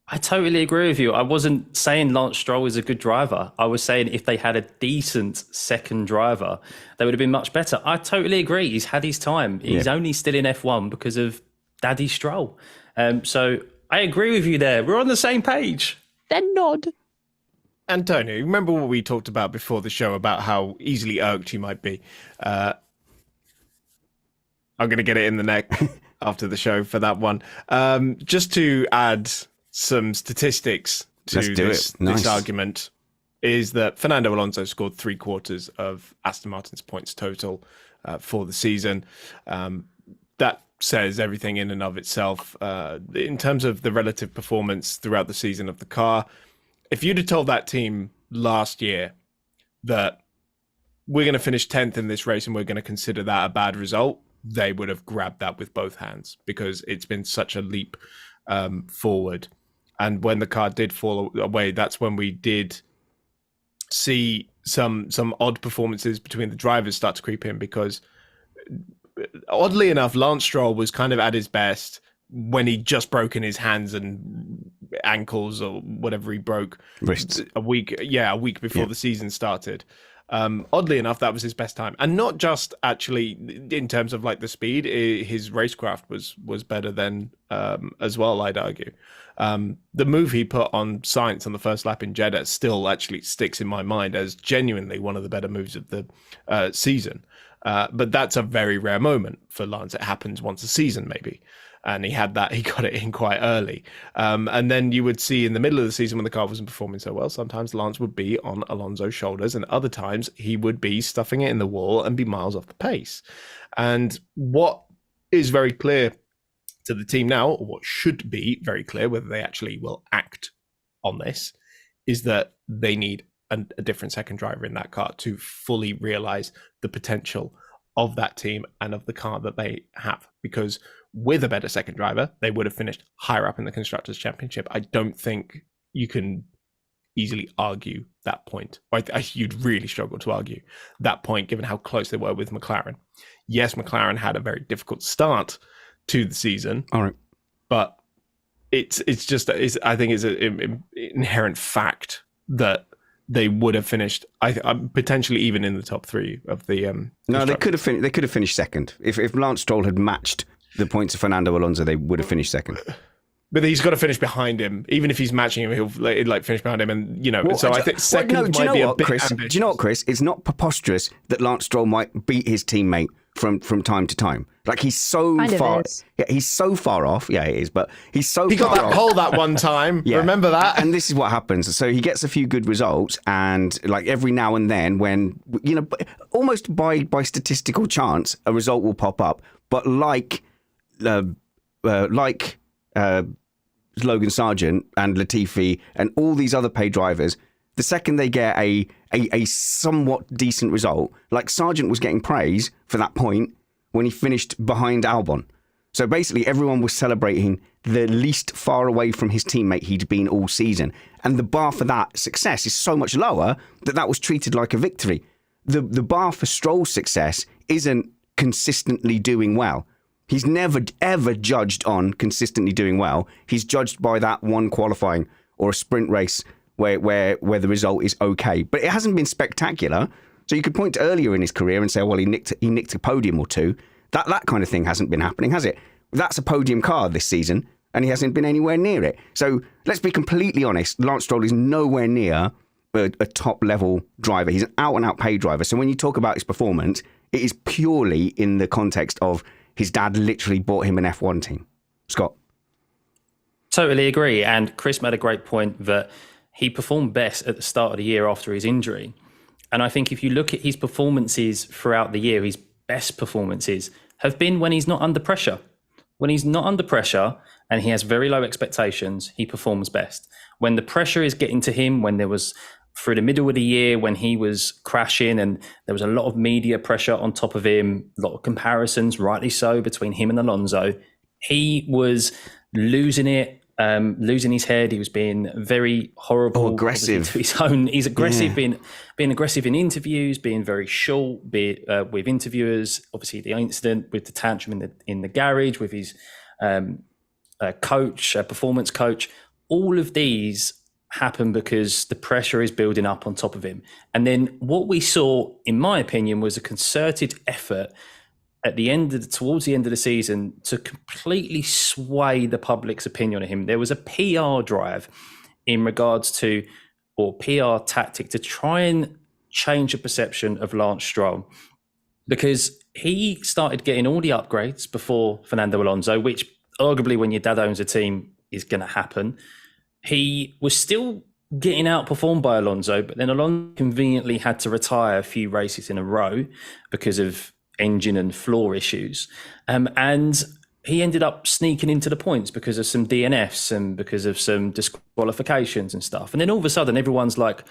S4: I totally agree with you. I wasn't saying Lance Stroll is a good driver. I was saying if they had a decent second driver, they would have been much better. I totally agree. He's had his time. He's only still in F1 because of Daddy Stroll. So I agree with you there. We're on the same page.
S3: Then nod.
S2: Antonio, remember what we talked about before the show about how easily irked you might be? I'm going to get it in the neck after the show for that one. Just to add some statistics to this argument is that Fernando Alonso scored 3/4 of Aston Martin's points total for the season. That says everything in and of itself. In terms of the relative performance throughout the season of the car, if you'd have told that team last year that we're going to finish 10th in this race and we're going to consider that a bad result, they would have grabbed that with both hands, because it's been such a leap forward. And when the car did fall away, that's when we did see some odd performances between the drivers start to creep in, because oddly enough, Lance Stroll was kind of at his best when he'd just broken his hands and ankles or whatever he broke.
S1: Wrists.
S2: A week before the season started. Oddly enough, that was his best time, and not just actually in terms of like the speed. His racecraft was better than as well, I'd argue. The move he put on Sainz on the first lap in Jeddah still actually sticks in my mind as genuinely one of the better moves of the season. But that's a very rare moment for Lance. It happens once a season, maybe. And he got it in quite early. And then you would see in the middle of the season when the car wasn't performing so well, sometimes Lance would be on Alonso's shoulders, and other times he would be stuffing it in the wall and be miles off the pace. And what is very clear to the team now, or what should be very clear, whether they actually will act on this, is that they need a different second driver in that car to fully realize the potential of that team and of the car that they have. Because with a better second driver, they would have finished higher up in the Constructors' Championship. I don't think you can easily argue that point. You'd really struggle to argue that point, given how close they were with McLaren. Yes, McLaren had a very difficult start to the season.
S1: All right.
S2: But I think it's an inherent fact that they would have finished. Potentially even in the top three of the.
S1: No, they could have They could have finished second if Lance Stroll had matched the points of Fernando Alonso. They would have finished second.
S2: But he's got to finish behind him. Even if he's matching him, he'll finish behind him. And, I think second might be a bit
S1: Chris?
S2: ambitious.
S1: Do you know what, Chris? It's not preposterous that Lance Stroll might beat his teammate from time to time. Like, he's so far... Yeah, he's so far off. Yeah, it is. But he's so
S2: He
S1: far
S2: got that
S1: off.
S2: pole that one time.
S1: Yeah.
S2: Remember that?
S1: And this is what happens. So he gets a few good results, and like every now and then when, almost by statistical chance, a result will pop up. But like Logan Sargent and Latifi and all these other paid drivers, the second they get a somewhat decent result, like Sargent was getting praise for that point when he finished behind Albon. So basically everyone was celebrating the least far away from his teammate he'd been all season. And the bar for that success is so much lower that was treated like a victory. The bar for Stroll's success isn't consistently doing well. He's never, ever judged on consistently doing well. He's judged by that one qualifying or a sprint race where the result is okay. But it hasn't been spectacular. So you could point to earlier in his career and say, well, he nicked a podium or two. That kind of thing hasn't been happening, has it? That's a podium car this season, and he hasn't been anywhere near it. So let's be completely honest. Lance Stroll is nowhere near a top-level driver. He's an out-and-out paid driver. So when you talk about his performance, it is purely in the context of his dad literally bought him an F1 team. Scott?
S4: Totally agree. And Chris made a great point that he performed best at the start of the year after his injury. And I think if you look at his performances throughout the year, his best performances have been when he's not under pressure. When he's not under pressure and he has very low expectations, he performs best. When the pressure is getting to him, when there was through the middle of the year when he was crashing and there was a lot of media pressure on top of him, a lot of comparisons, rightly so, between him and Alonso, he was losing it, losing his head. He was being very horrible,
S1: aggressive
S4: to his own. He's aggressive, being aggressive in interviews, being very short, with interviewers. Obviously, the incident with the tantrum in the garage with his coach, performance coach. All of these happen because the pressure is building up on top of him. And then what we saw, in my opinion, was a concerted effort at the towards the end of the season to completely sway the public's opinion of him. There was a PR drive in regards to, or PR tactic to try and change the perception of Lance Stroll, because he started getting all the upgrades before Fernando Alonso, which arguably when your dad owns a team is going to happen. He was still getting outperformed by Alonso, but then Alonso conveniently had to retire a few races in a row because of engine and floor issues. And he ended up sneaking into the points because of some DNFs and because of some disqualifications and stuff. And then all of a sudden, everyone's like,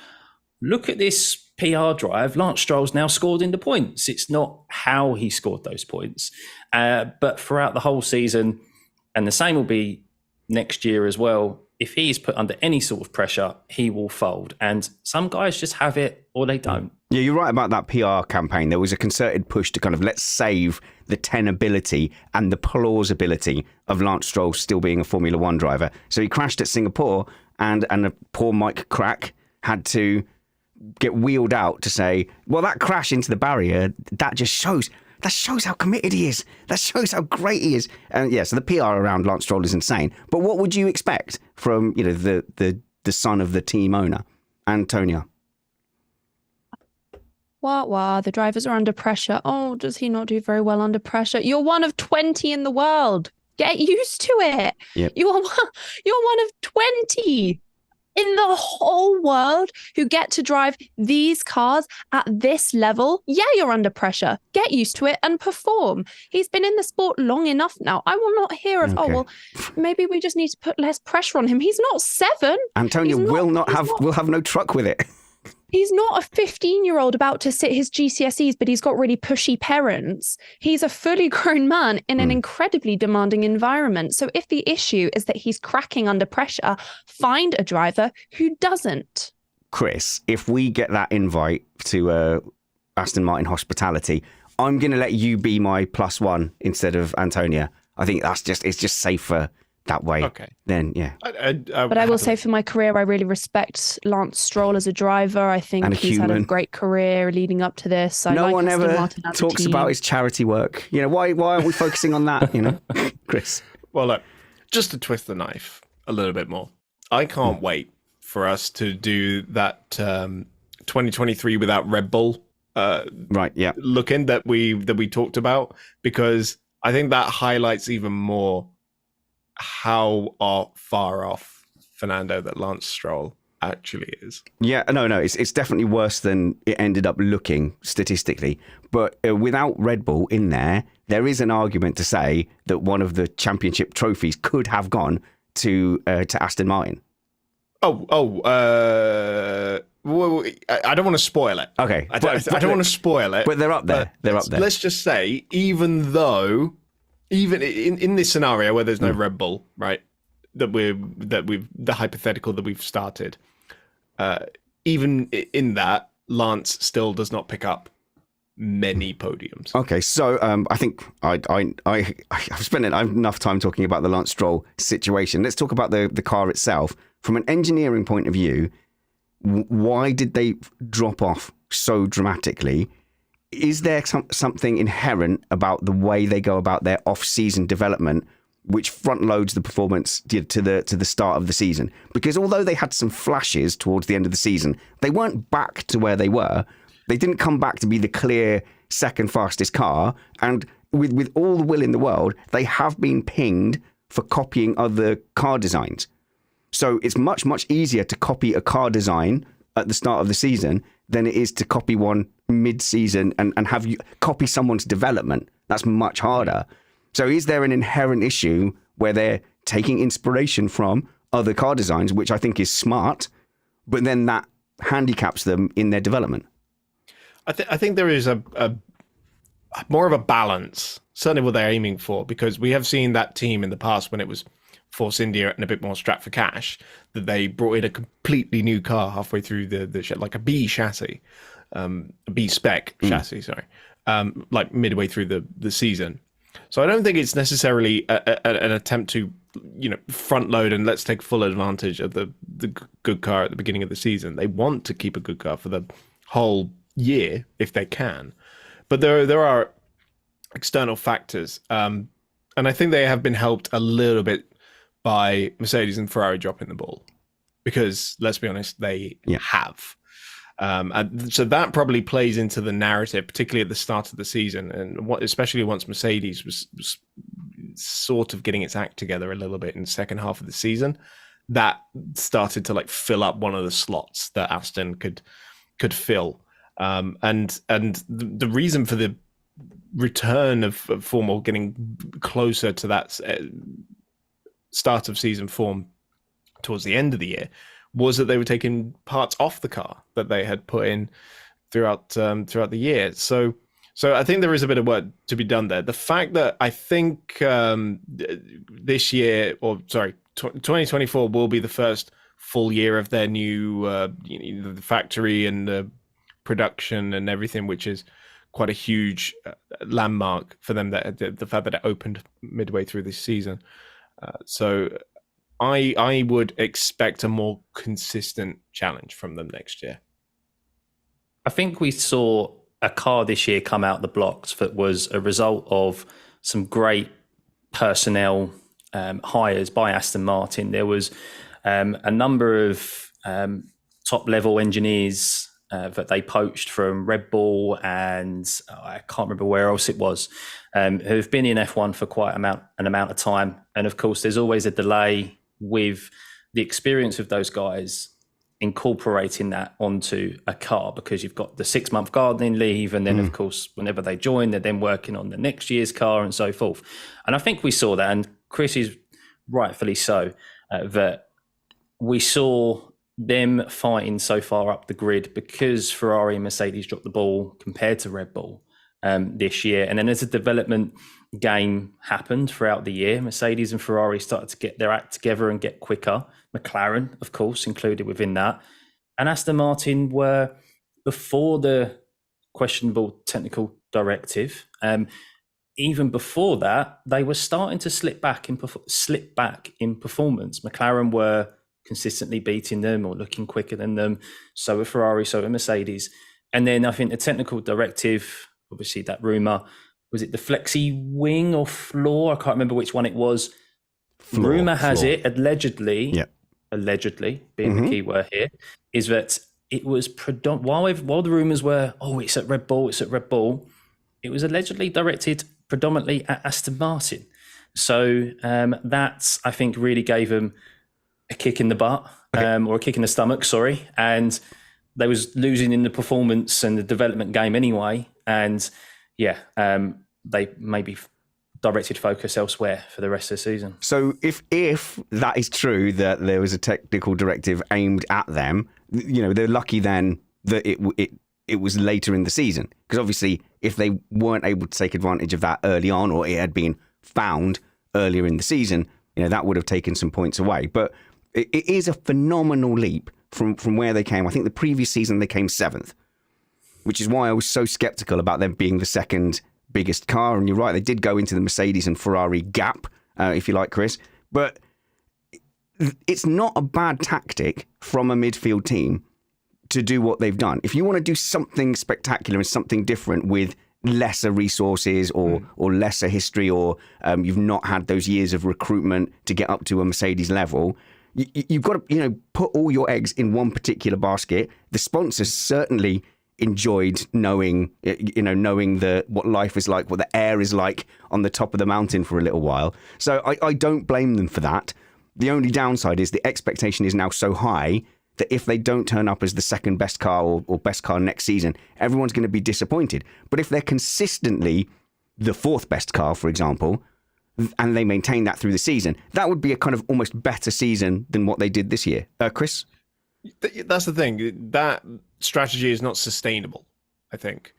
S4: look at this PR drive. Lance Stroll's now scored in the points. It's not how he scored those points. But throughout the whole season, and the same will be next year as well, if he's put under any sort of pressure, he will fold. And some guys just have it or they don't.
S1: Yeah, you're right about that PR campaign. There was a concerted push to kind of let's save the tenability and the plausibility of Lance Stroll still being a Formula One driver. So he crashed at Singapore and a poor Mike Crack had to get wheeled out to say, well, that crash into the barrier, that shows how committed he is. That shows how great he is. And yeah, so the PR around Lance Stroll is insane. But what would you expect from, the son of the team owner, Antonia?
S3: The drivers are under pressure. Oh, does he not do very well under pressure? You're one of 20 in the world. Get used to it.
S1: Yep.
S3: You're one of 20 in the whole world who get to drive these cars at this level. Yeah, you're under pressure. Get used to it and perform. He's been in the sport long enough now. I will not hear of, maybe we just need to put less pressure on him. He's not 7.
S1: Antonia will have no truck with it.
S3: He's not a 15-year-old about to sit his GCSEs, but he's got really pushy parents. He's a fully grown man in an incredibly demanding environment. So if the issue is that he's cracking under pressure, find a driver who doesn't.
S1: Chris, if we get that invite to Aston Martin hospitality, I'm going to let you be my +1 instead of Antonia. I think it's just safer that way,
S2: Okay.
S1: then yeah.
S3: But I will say for my career, I really respect Lance Stroll as a driver. I think
S1: And a
S3: he's had a
S1: human.
S3: great career leading up to this. I
S1: No
S3: like
S1: one
S3: Aston
S1: ever
S3: Martin as a
S1: talks
S3: team.
S1: about his charity work. You know, why aren't we focusing on that, you know, Chris?
S2: Well, look, just to twist the knife a little bit more, I can't wait for us to do that 2023 without Red Bull
S1: Right, yeah.
S2: look-in that we talked about, because I think that highlights even more how far off Fernando that Lance Stroll actually is.
S1: Yeah, no, it's definitely worse than it ended up looking statistically. But without Red Bull in there is an argument to say that one of the championship trophies could have gone to Aston Martin.
S2: Well, I don't want to spoil it.
S1: Okay,
S2: I don't want to spoil it.
S1: But they're up there. They're up there.
S2: Let's just say, even in this scenario where there's no Red Bull, right? The hypothetical that we've started, even in that, Lance still does not pick up many podiums.
S1: Okay, so I think I've spent enough time talking about the Lance Stroll situation. Let's talk about the car itself. From an engineering point of view, why did they drop off so dramatically? Is there something inherent about the way they go about their off-season development which front loads the performance to the start of the season? Because although they had some flashes towards the end of the season, they weren't back to where they were. They didn't come back to be the clear second fastest car. And with all the will in the world, they have been pinged for copying other car designs. So it's much, much easier to copy a car design at the start of the season than it is to copy one mid-season and have you copy someone's development. That's much harder. So is there an inherent issue where they're taking inspiration from other car designs, which I think is smart, but then that handicaps them in their development?
S2: I think there is a more of a balance, certainly what they're aiming for, because we have seen that team in the past when it was Force India and a bit more strapped for cash, that they brought in a completely new car halfway through the like a B chassis, a B spec chassis, sorry, like midway through the season. So I don't think it's necessarily an attempt to, front load and let's take full advantage of the good car at the beginning of the season. They want to keep a good car for the whole year if they can, but there are external factors, and I think they have been helped a little bit by Mercedes and Ferrari dropping the ball, because let's be honest, they have. And so that probably plays into the narrative, particularly at the start of the season, and especially once Mercedes was sort of getting its act together a little bit in the second half of the season, that started to like fill up one of the slots that Aston could fill. And the reason for the return of form, or getting closer to that start of season form towards the end of the year, was that they were taking parts off the car that they had put in throughout the year. So I think there is a bit of work to be done there. The fact that I think this year, 2024 will be the first full year of their new the factory and the production and everything, which is quite a huge landmark for them, that the fact that it opened midway through this season. So I would expect a more consistent challenge from them next year.
S4: I think we saw a car this year come out the blocks that was a result of some great personnel hires by Aston Martin. There was a number of top level engineers that they poached from Red Bull, and I can't remember where else it was, who've been in F1 for quite an amount of time. And of course, there's always a delay with the experience of those guys incorporating that onto a car, because you've got the 6-month gardening leave, and then of course, whenever they join, they're then working on the next year's car and so forth. And I think we saw that, and Chris is rightfully so, that we saw them fighting so far up the grid because Ferrari and Mercedes dropped the ball compared to Red Bull this year. And then as a development game happened throughout the year, Mercedes and Ferrari started to get their act together and get quicker. McLaren, of course, included within that. And Aston Martin were, before the questionable technical directive, even before that, they were starting to slip back in performance. McLaren were consistently beating them or looking quicker than them. So were Ferrari, so were Mercedes. And then I think the technical directive, obviously that rumour, was it the flexi wing or floor? I can't remember which one it was. Rumour has it, allegedly, being the key word here, is that it was while the rumours were, it's at Red Bull, it was allegedly directed predominantly at Aston Martin. So that, I think, really gave them a kick in the butt, or a kick in the stomach, sorry. And they was losing in the performance and the development game anyway. And they maybe directed focus elsewhere for the rest of the season.
S1: So if that is true, that there was a technical directive aimed at them, they're lucky then that it was later in the season. Because obviously, if they weren't able to take advantage of that early on, or it had been found earlier in the season, that would have taken some points away. But it is a phenomenal leap from where they came. I think the previous season they came 7th, which is why I was so skeptical about them being the second biggest car. And you're right, they did go into the Mercedes and Ferrari gap, if you like, Chris. But it's not a bad tactic from a midfield team to do what they've done. If you want to do something spectacular and something different with lesser resources or lesser history, or you've not had those years of recruitment to get up to a Mercedes level, you've got to put all your eggs in one particular basket. The sponsors certainly enjoyed knowing what life is like, what the air is like on the top of the mountain for a little while. So I don't blame them for that. The only downside is the expectation is now so high that if they don't turn up as the second best car or best car next season, everyone's going to be disappointed. But if they're consistently the 4th best car, for example, and they maintain that through the season, that would be a kind of almost better season than what they did this year. Chris?
S2: That's the thing. That strategy is not sustainable, I think.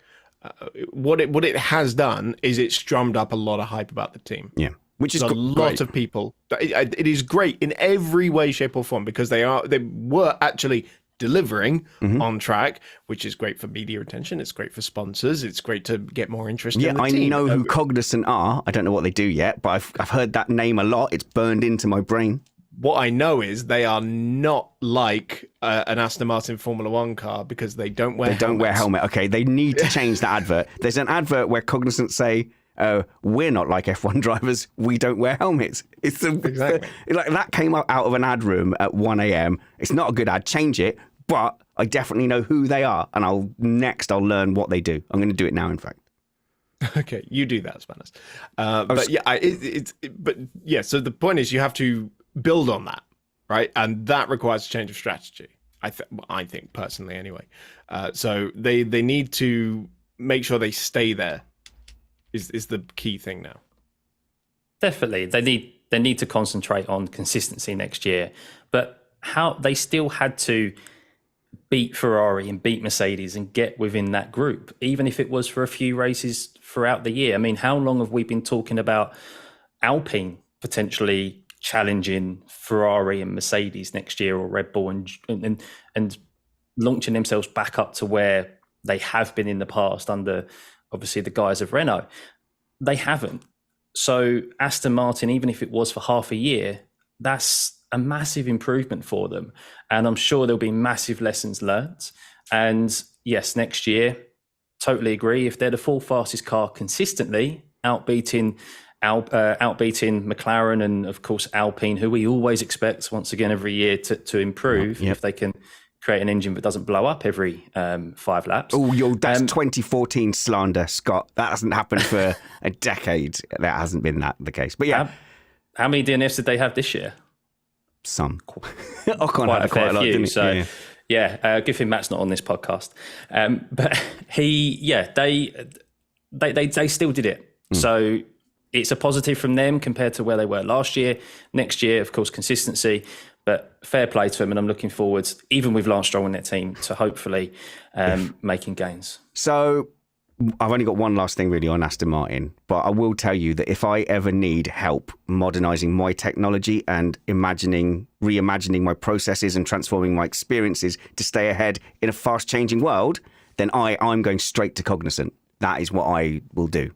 S2: What it has done is it's drummed up a lot of hype about the team.
S1: Yeah. Which is
S2: a lot of people. It is great in every way, shape, or form, because they were actually delivering on track, which is great for media attention. It's great for sponsors. It's great to get more interest in the team.
S1: I know who Cognizant are. I don't know what they do yet, but I've heard that name a lot. It's burned into my brain.
S2: What I know is they are not like an Aston Martin Formula One car, because they don't wear helmets.
S1: Okay, they need to change the advert. There's an advert where Cognizant say, we're not like F1 drivers, we don't wear helmets. Exactly. Like that came out of an ad room at 1 a.m. It's not a good ad, change it, but I definitely know who they are, and I'll learn what they do. I'm going to do it now, in fact.
S2: Okay, you do that, Spanners. So the point is you have to build on that, right? And that requires a change of strategy. I think personally, anyway. So they need to make sure they stay there. Is the key thing now.
S4: Definitely, they need to concentrate on consistency next year. But how they still had to beat Ferrari and beat Mercedes and get within that group, even if it was for a few races throughout the year. I mean, how long have we been talking about Alpine potentially challenging Ferrari and Mercedes next year, or Red Bull, and launching themselves back up to where they have been in the past under obviously the guise of Renault? They haven't. So Aston Martin, even if it was for half a year, that's a massive improvement for them. And I'm sure there'll be massive lessons learnt. And yes, next year, totally agree. If they're the 4th fastest car consistently, outbeating McLaren and of course Alpine, who we always expect once again every year to improve, if they can create an engine that doesn't blow up every 5 laps.
S1: Oh, that's 2014 slander, Scott. That hasn't happened for a decade. That hasn't been the case. But yeah.
S4: How many DNFs did they have this year?
S1: Some.
S4: Ocon had quite a lot, didn't he? So, good thing Matt's not on this podcast. But they still did it. So it's a positive from them compared to where they were last year. Next year, of course, consistency. But fair play to them, and I'm looking forward, even with Lance Stroll in their team, to hopefully making gains.
S1: So I've only got one last thing really on Aston Martin, but I will tell you that if I ever need help modernising my technology and reimagining my processes and transforming my experiences to stay ahead in a fast-changing world, then I'm going straight to Cognizant. That is what I will do.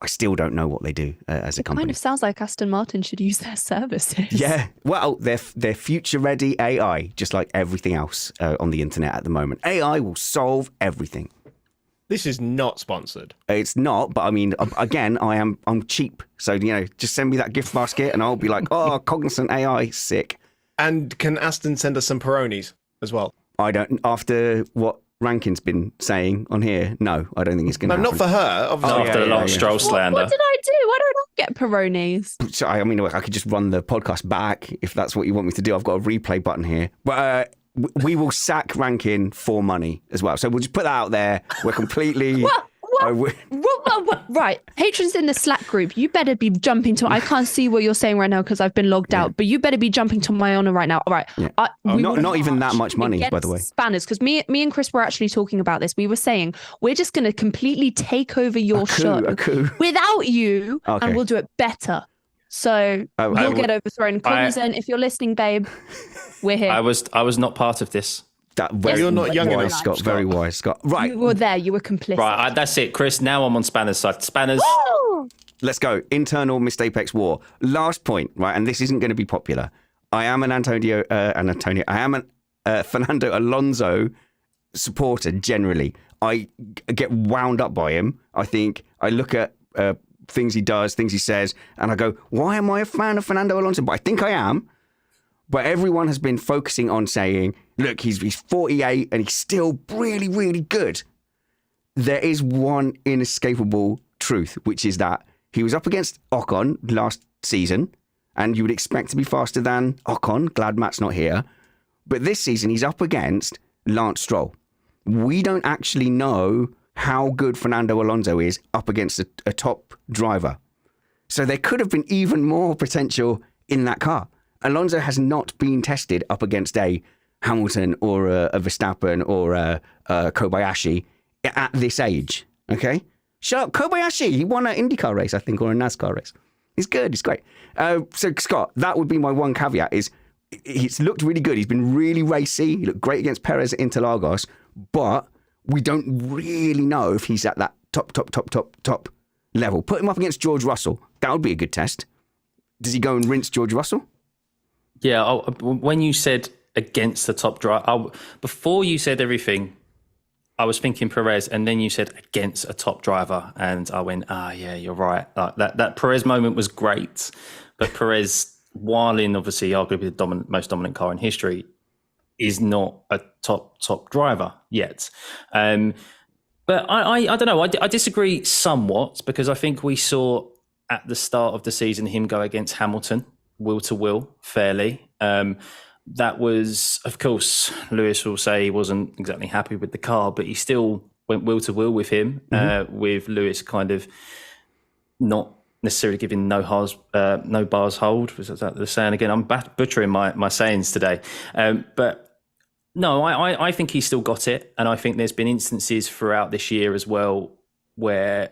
S1: I still don't know what they do as a
S3: It
S1: company.
S3: kind of sounds like Aston Martin should use their services.
S1: Yeah, well, they're future-ready AI, just like everything else on the internet at the moment. AI will solve everything.
S2: This is not sponsored.
S1: It's not, but I mean, again, I'm cheap, so just send me that gift basket, and I'll be like, oh, Cognizant AI, sick.
S2: And can Aston send us some Peronis as well?
S1: I don't. After what Rankin's been saying on here, no, I don't think it's going to
S2: No,
S1: happen.
S2: not for her. Obviously.
S4: After the long stroll slander.
S3: What did I do? Why don't I get Peronis?
S1: So, I mean, I could just run the podcast back if that's what you want me to do. I've got a replay button here, but we will sack Rankin for money as well. So we'll just put that out there. We're completely.
S3: Right, patrons in the Slack group, you better be jumping to. I can't see what you're saying right now because I've been logged out, but you better be jumping to my honor right now. All right,
S1: Yeah. Not even that much money, by the way.
S3: Spanners, because me and Chris were actually talking about this. We were saying we're just going to completely take over your show without you, and we'll do it better. So you'll get overthrown. Cognizant, if you're listening, babe, we're here.
S4: I was not part of this.
S2: You're not young enough,
S1: Scott. Very wise, Scott. Right.
S3: You were there. You were complicit.
S4: Right, that's it, Chris. Now I'm on Spanner's side. Spanners.
S1: Let's go. Internal Missed Apex war. Last point, right? And this isn't going to be popular. I am I am a Fernando Alonso supporter generally. I get wound up by him. I look at things he does, things he says, and I go, why am I a fan of Fernando Alonso? But I think I am. But everyone has been focusing on saying, look, he's 48 and he's still really, really good. There is one inescapable truth, which is that he was up against Ocon last season, and you would expect to be faster than Ocon. Glad Matt's not here. But this season, he's up against Lance Stroll. We don't actually know how good Fernando Alonso is up against a top driver. So there could have been even more potential in that car. Alonso has not been tested up against a Hamilton or a Verstappen or a Kobayashi at this age. Okay? Shut up. Kobayashi, he won an IndyCar race, I think, or a NASCAR race. He's good. He's great. So, Scott, that would be my one caveat is he's looked really good. He's been really racy. He looked great against Perez at Interlagos, but we don't really know if he's at that top level. Put him up against George Russell. That would be a good test. Does he go and rinse George Russell?
S4: Yeah, when you said against the top driver, before you said everything, I was thinking Perez, and then you said against a top driver, and I went, yeah, you're right. That Perez moment was great, but Perez, while in obviously arguably the most dominant car in history, is not a top driver yet. But I don't know. I disagree somewhat because I think we saw at the start of the season him go against Hamilton will to will fairly. That was, of course, Lewis will say he wasn't exactly happy with the car, but he still went will to will with him, with Lewis kind of not necessarily giving no bars hold. Was that the saying again? I'm butchering my sayings today. But no, I think he's still got it. And I think there's been instances throughout this year as well where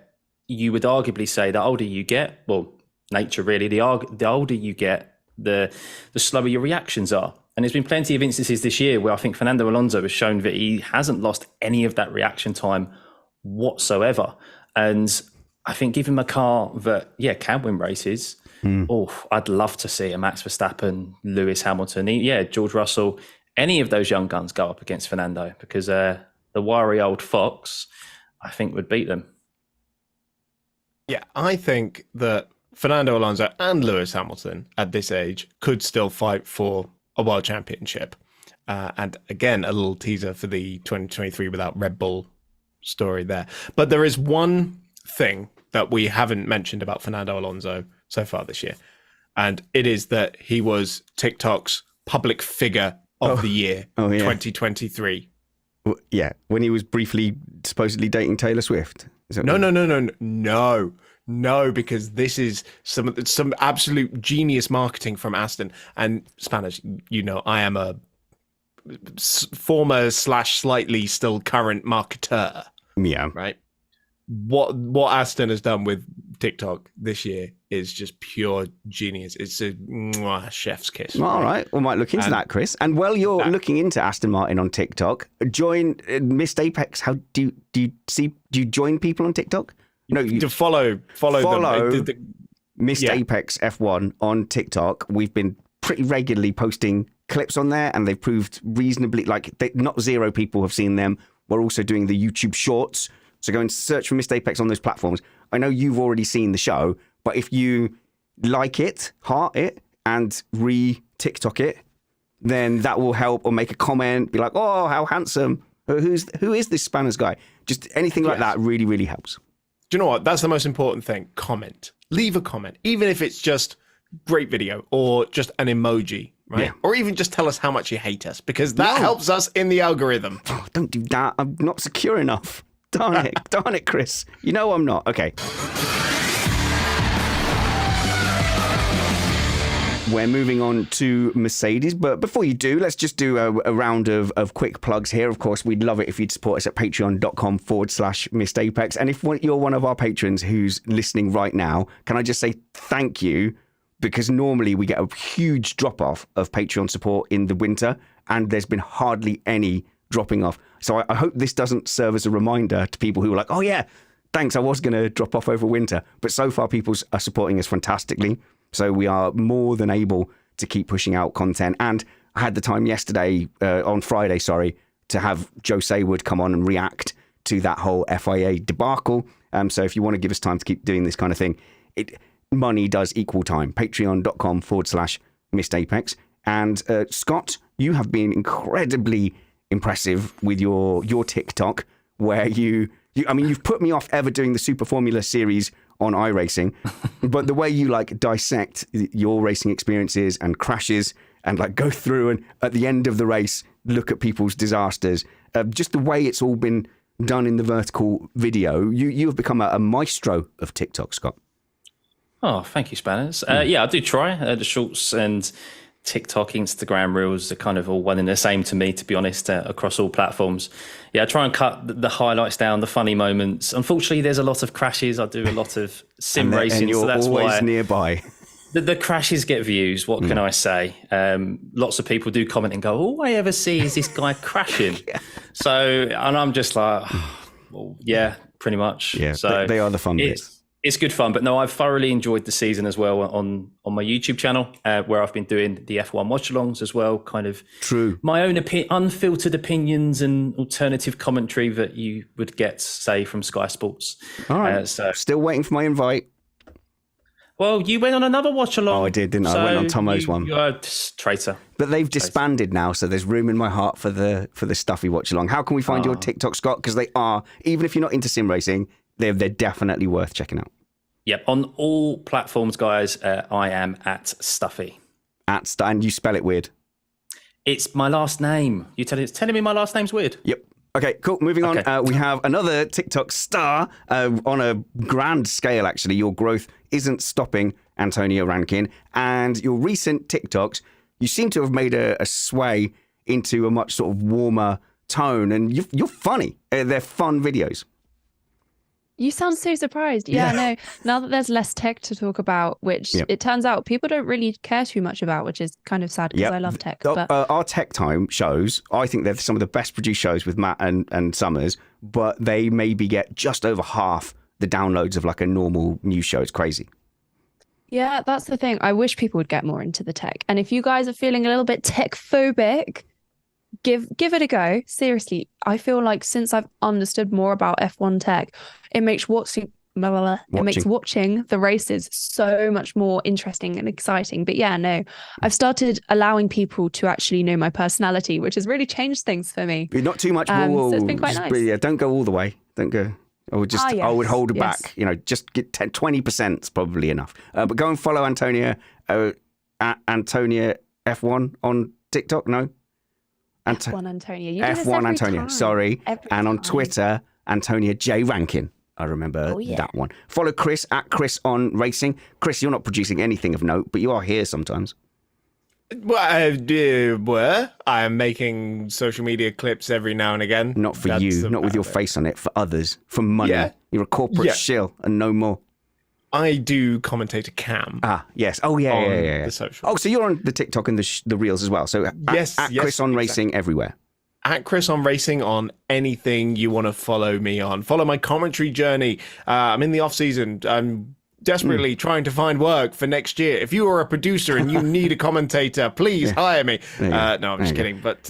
S4: you would arguably say the older you get, well, nature really, the older you get, the slower your reactions are. And there's been plenty of instances this year where I think Fernando Alonso has shown that he hasn't lost any of that reaction time whatsoever. And I think give him a car that, can win races. I'd love to see a Max Verstappen, Lewis Hamilton, George Russell, any of those young guns go up against Fernando because the wiry old fox, I think, would beat them.
S2: Yeah, I think that Fernando Alonso and Lewis Hamilton at this age could still fight for a world championship. And again, a little teaser for the 2023 without Red Bull story there. But there is one thing that we haven't mentioned about Fernando Alonso so far this year. And it is that he was TikTok's public figure of the year, 2023.
S1: Yeah, when he was briefly supposedly dating Taylor Swift.
S2: No, because this is some absolute genius marketing from Aston. And Spanish, I am a former / slightly still current marketer.
S1: Yeah.
S2: Right? What Aston has done with TikTok this year is just pure genius. It's a chef's kiss.
S1: All right. We might look into that, Chris. And while you're looking into Aston Martin on TikTok, join Missed Apex. How do you join people on TikTok?
S2: To follow them.
S1: Mr.
S2: Yeah.
S1: Apex F1 on TikTok. We've been pretty regularly posting clips on there, and they've proved reasonably, not zero people have seen them. We're also doing the YouTube Shorts. So go and search for Mr. Apex on those platforms. I know you've already seen the show, but if you like it, heart it, and re-TikTok it, then that will help, or make a comment, be like, oh, how handsome. Who is this Spanners guy? Just anything like that really, really helps.
S2: Do you know what? That's the most important thing. Comment. Leave a comment. Even if it's just great video or just an emoji, right?
S1: Yeah.
S2: Or even just tell us how much you hate us, because that helps us in the algorithm.
S1: Oh, don't do that. I'm not secure enough. Darn it. Darn it, Chris. You know I'm not. Okay. We're moving on to Mercedes, but before you do, let's just do a round of quick plugs here. Of course, we'd love it if you'd support us at patreon.com/MrApex. And if you're one of our patrons who's listening right now, can I just say thank you? Because normally we get a huge drop-off of Patreon support in the winter, and there's been hardly any dropping off. So I hope this doesn't serve as a reminder to people who are like, oh yeah, thanks, I was going to drop off over winter. But so far, people are supporting us fantastically. So we are more than able to keep pushing out content. And I had the time yesterday, on Friday, to have Joe Saywood come on and react to that whole FIA debacle. So if you want to give us time to keep doing this kind of thing, money does equal time. Patreon.com/MrApex. And Scott, you have been incredibly impressive with your TikTok, where you've put me off ever doing the Super Formula series on iRacing, but the way you dissect your racing experiences and crashes and go through and at the end of the race look at people's disasters, just the way it's all been done in the vertical video, you have become a maestro of TikTok, Scott.
S4: Oh, thank you, Spanners. Yeah, I do try. The shorts and TikTok, Instagram Reels are kind of all one and the same to me, to be honest, across all platforms. Yeah, I try and cut the highlights down, the funny moments. Unfortunately, there's a lot of crashes. I do a lot of sim racing,
S1: and you're
S4: so that's
S1: always
S4: why
S1: nearby.
S4: The crashes get views. What can I say? Lots of people do comment and go, all I ever see is this guy crashing. So, and I'm just like, well, yeah, pretty much.
S1: Yeah,
S4: so
S1: they are the fun bits.
S4: It's good fun, but no, I've thoroughly enjoyed the season as well on my YouTube channel, where I've been doing the F1 watch-alongs as well, kind of my own unfiltered opinions and alternative commentary that you would get, say, from Sky Sports.
S1: All right, still waiting for my invite.
S4: Well, you went on another watch-along.
S1: Oh, I did, didn't I? I went on Tomo's one.
S4: You're a traitor.
S1: But they've disbanded now, so there's room in my heart for the Stuffey watch-along. How can we find your TikTok, Scott? Because they are, even if you're not into sim racing, they're definitely worth checking out.
S4: Yep, on all platforms, guys, I am at Stuffey.
S1: And you spell it weird.
S4: It's my last name. It's telling me my last name's weird.
S1: Yep. Okay, cool. Moving on. We have another TikTok star on a grand scale, actually. Your growth isn't stopping, Antonia Rankin. And your recent TikToks, you seem to have made a sway into a much sort of warmer tone. And you're funny. They're fun videos.
S3: You sound so surprised. Yeah, no. Now that there's less tech to talk about, which it turns out people don't really care too much about, which is kind of sad because I love tech. But
S1: our Tech Time shows, I think they're some of the best produced shows with Matt and Summers, but they maybe get just over half the downloads of a normal news show. It's crazy.
S3: Yeah, that's the thing. I wish people would get more into the tech. And if you guys are feeling a little bit tech phobic, give it a go. Seriously, I feel like since I've understood more about F1 tech, it makes watching the races so much more interesting and exciting. But yeah, no, I've started allowing people to actually know my personality, which has really changed things for me.
S1: Not too much.
S3: So it's been quite nice.
S1: Yeah, don't go all the way. Don't go. I would hold it back. Just get 20% is probably enough. But go and follow Antonia at Antonia F1 on TikTok. No.
S3: F1 Antonia. You do this
S1: F1
S3: every
S1: Antonia,
S3: time.
S1: sorry.
S3: Every
S1: and on
S3: time.
S1: Twitter, Antonia J. Rankin. I remember that one. Follow Chris at Chris on Racing. Chris, you're not producing anything of note, but you are here sometimes.
S2: Well, I am making social media clips every now and again.
S1: Not for you, not with your face on it, for others, for money. Yeah. You're a corporate shill and no more.
S2: I do commentator cam.
S1: Ah, yes. Oh, yeah.
S2: The social.
S1: Oh, so you're on the TikTok and the Reels as well. So
S2: yes,
S1: at Chris on Racing everywhere.
S2: At Chris on Racing on anything you want to follow me on. Follow my commentary journey. I'm in the off season. I'm desperately trying to find work for next year. If you are a producer and you need a commentator, please hire me. No, I'm just kidding. But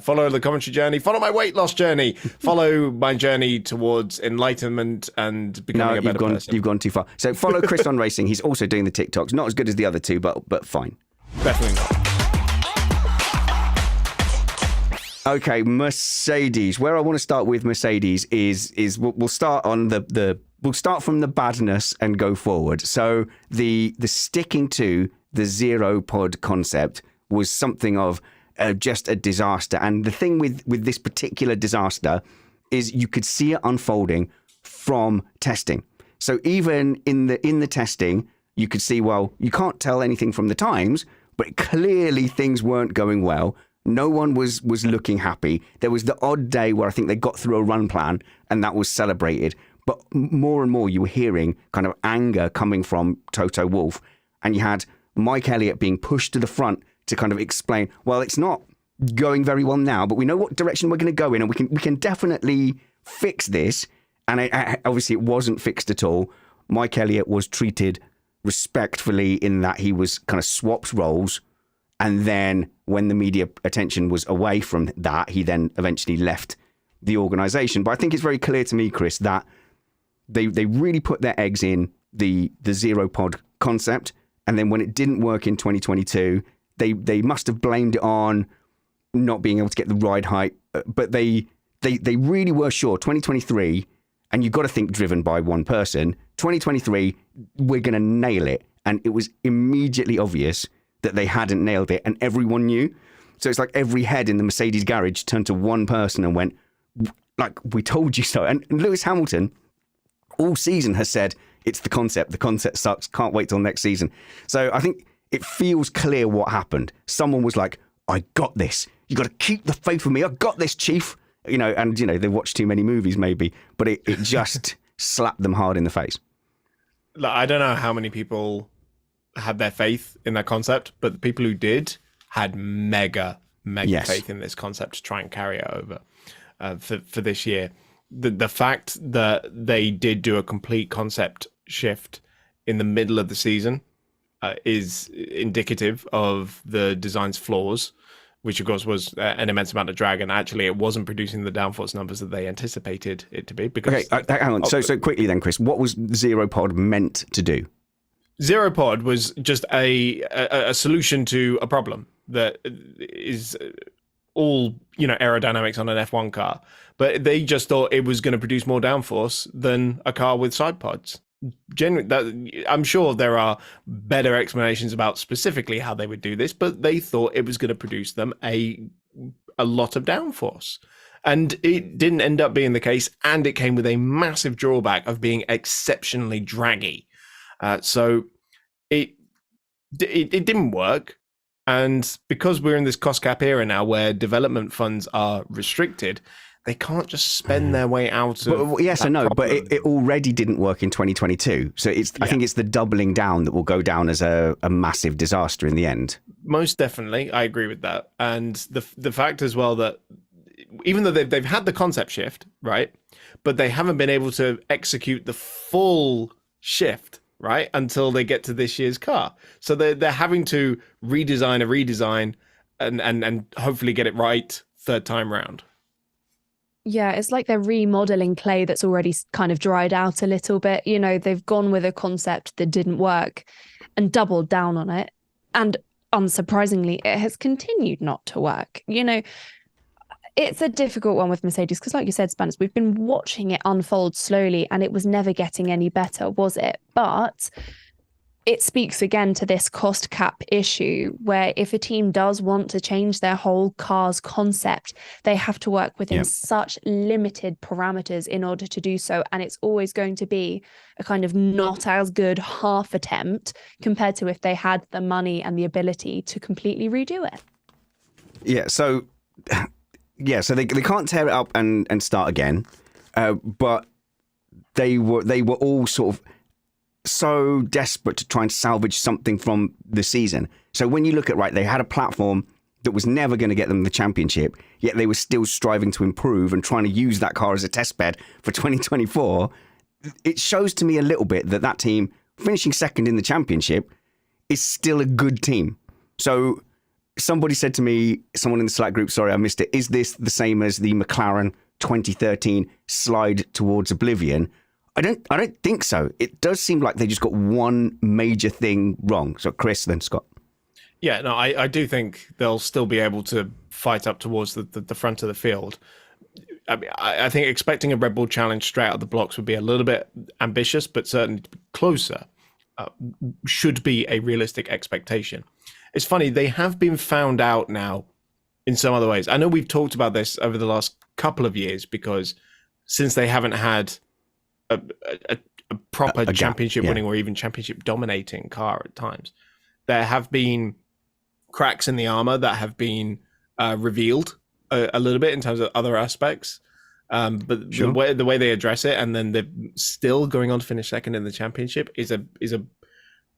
S2: follow the commentary journey. Follow my weight loss journey. Follow my journey towards enlightenment and becoming a better person.
S1: You've gone too far. So follow Chris on Racing. He's also doing the TikToks. Not as good as the other two, but fine.
S2: Definitely not.
S1: Okay, Mercedes. Where I want to start with Mercedes is we'll start on we'll start from the badness and go forward. So the sticking to the zero pod concept was something of just a disaster. And the thing with this particular disaster is you could see it unfolding from testing. So even in the testing, you could see, well, you can't tell anything from the times, but clearly things weren't going well. No one was looking happy. There was the odd day where I think they got through a run plan and that was celebrated. But more and more you were hearing kind of anger coming from Toto Wolff. And you had Mike Elliott being pushed to the front to kind of explain, well, it's not going very well now, but we know what direction we're going to go in and we can definitely fix this. And obviously it wasn't fixed at all. Mike Elliott was treated respectfully in that he was kind of swapped roles. And then when the media attention was away from that, he then eventually left the organisation. But I think it's very clear to me, Chris, that they really put their eggs in the zero pod concept. And then when it didn't work in 2022, they must have blamed it on not being able to get the ride height. But they really were sure 2023, and you've got to think driven by one person, 2023, we're going to nail it. And it was immediately obvious that they hadn't nailed it, and everyone knew. So it's like every head in the Mercedes garage turned to one person and went, like, we told you so. And Lewis Hamilton all season has said, it's the concept sucks, can't wait till next season. So I think it feels clear what happened. Someone was like, I got this. You got to keep the faith with me. I got this, Chief. They watched too many movies maybe, but it just slapped them hard in the face.
S2: I don't know how many people had their faith in that concept, but the people who did had mega faith in this concept to try and carry it over for this year. The fact that they did do a complete concept shift in the middle of the season is indicative of the design's flaws, which of course was an immense amount of drag, and actually it wasn't producing the downforce numbers that they anticipated it to be. Because
S1: hang on. So quickly then, Chris, what was Zero Pod meant to do?
S2: Zero Pod was just a solution to a problem that is all, aerodynamics on an F1 car. But they just thought it was going to produce more downforce than a car with side pods. I'm sure there are better explanations about specifically how they would do this, but they thought it was going to produce them a lot of downforce. And it didn't end up being the case, and it came with a massive drawback of being exceptionally draggy. So it didn't work. And because we're in this cost cap era now where development funds are restricted, they can't just spend their way out of
S1: Well, yes, I know,
S2: problem.
S1: but it already didn't work in 2022. So I think it's the doubling down that will go down as a massive disaster in the end.
S2: Most definitely. I agree with that. And the fact as well that even though they've had the concept shift, right, but they haven't been able to execute the full shift, right, until they get to this year's car. So they're having to redesign a redesign and hopefully get it right third time round.
S3: Yeah, it's like they're remodeling clay that's already kind of dried out a little bit. They've gone with a concept that didn't work and doubled down on it. And unsurprisingly, it has continued not to work. It's a difficult one with Mercedes because, like you said, Spanish, we've been watching it unfold slowly and it was never getting any better, was it? But it speaks again to this cost cap issue where if a team does want to change their whole car's concept, they have to work within such limited parameters in order to do so. And it's always going to be a kind of not as good half attempt compared to if they had the money and the ability to completely redo it.
S1: Yeah, so they can't tear it up and start again, but they were all sort of so desperate to try and salvage something from the season. So when you look at, right, they had a platform that was never going to get them the championship, yet they were still striving to improve and trying to use that car as a test bed for 2024. It shows to me a little bit that team, finishing second in the championship, is still a good team. So somebody said to me, someone in the Slack group, sorry, I missed it, is this the same as the McLaren 2013 slide towards oblivion? I don't think so. It does seem like they just got one major thing wrong. So Chris, then Scott.
S2: Yeah, no, I do think they'll still be able to fight up towards the front of the field. I mean, I think expecting a Red Bull challenge straight out of the blocks would be a little bit ambitious, but certainly closer should be a realistic expectation. It's funny, they have been found out now in some other ways. I know we've talked about this over the last couple of years because since they haven't had a proper championship winning or even championship dominating car at times, there have been cracks in the armor that have been revealed a little bit in terms of other aspects. But sure. the way they address it, and then they're still going on to finish second in the championship is a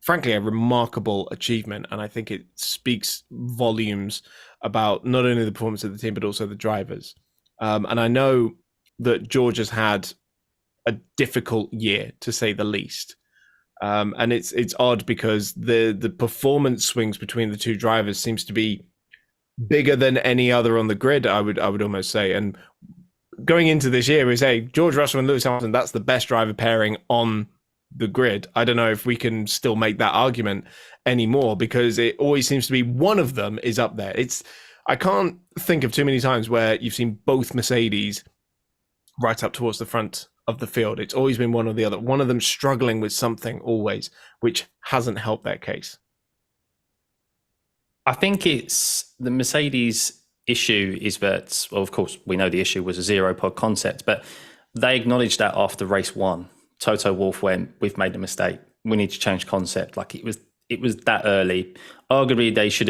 S2: frankly a remarkable achievement, and I think it speaks volumes about not only the performance of the team but also the drivers. And I know that George has had a difficult year, to say the least. And it's odd because the performance swings between the two drivers seems to be bigger than any other on the grid, I would almost say. And going into this year, we say George Russell and Lewis Hamilton, that's the best driver pairing on the grid. I don't know if we can still make that argument anymore because it always seems to be one of them is up there. I can't think of too many times where you've seen both Mercedes right up towards the front of the field. It's always been one or the other. One of them struggling with something always, which hasn't helped their case.
S4: I think it's the Mercedes issue is that, well, of course, we know the issue was a zero pod concept, but they acknowledged that after race one. Toto Wolff went, we've made a mistake. We need to change concept. Like it was that early. Arguably, they should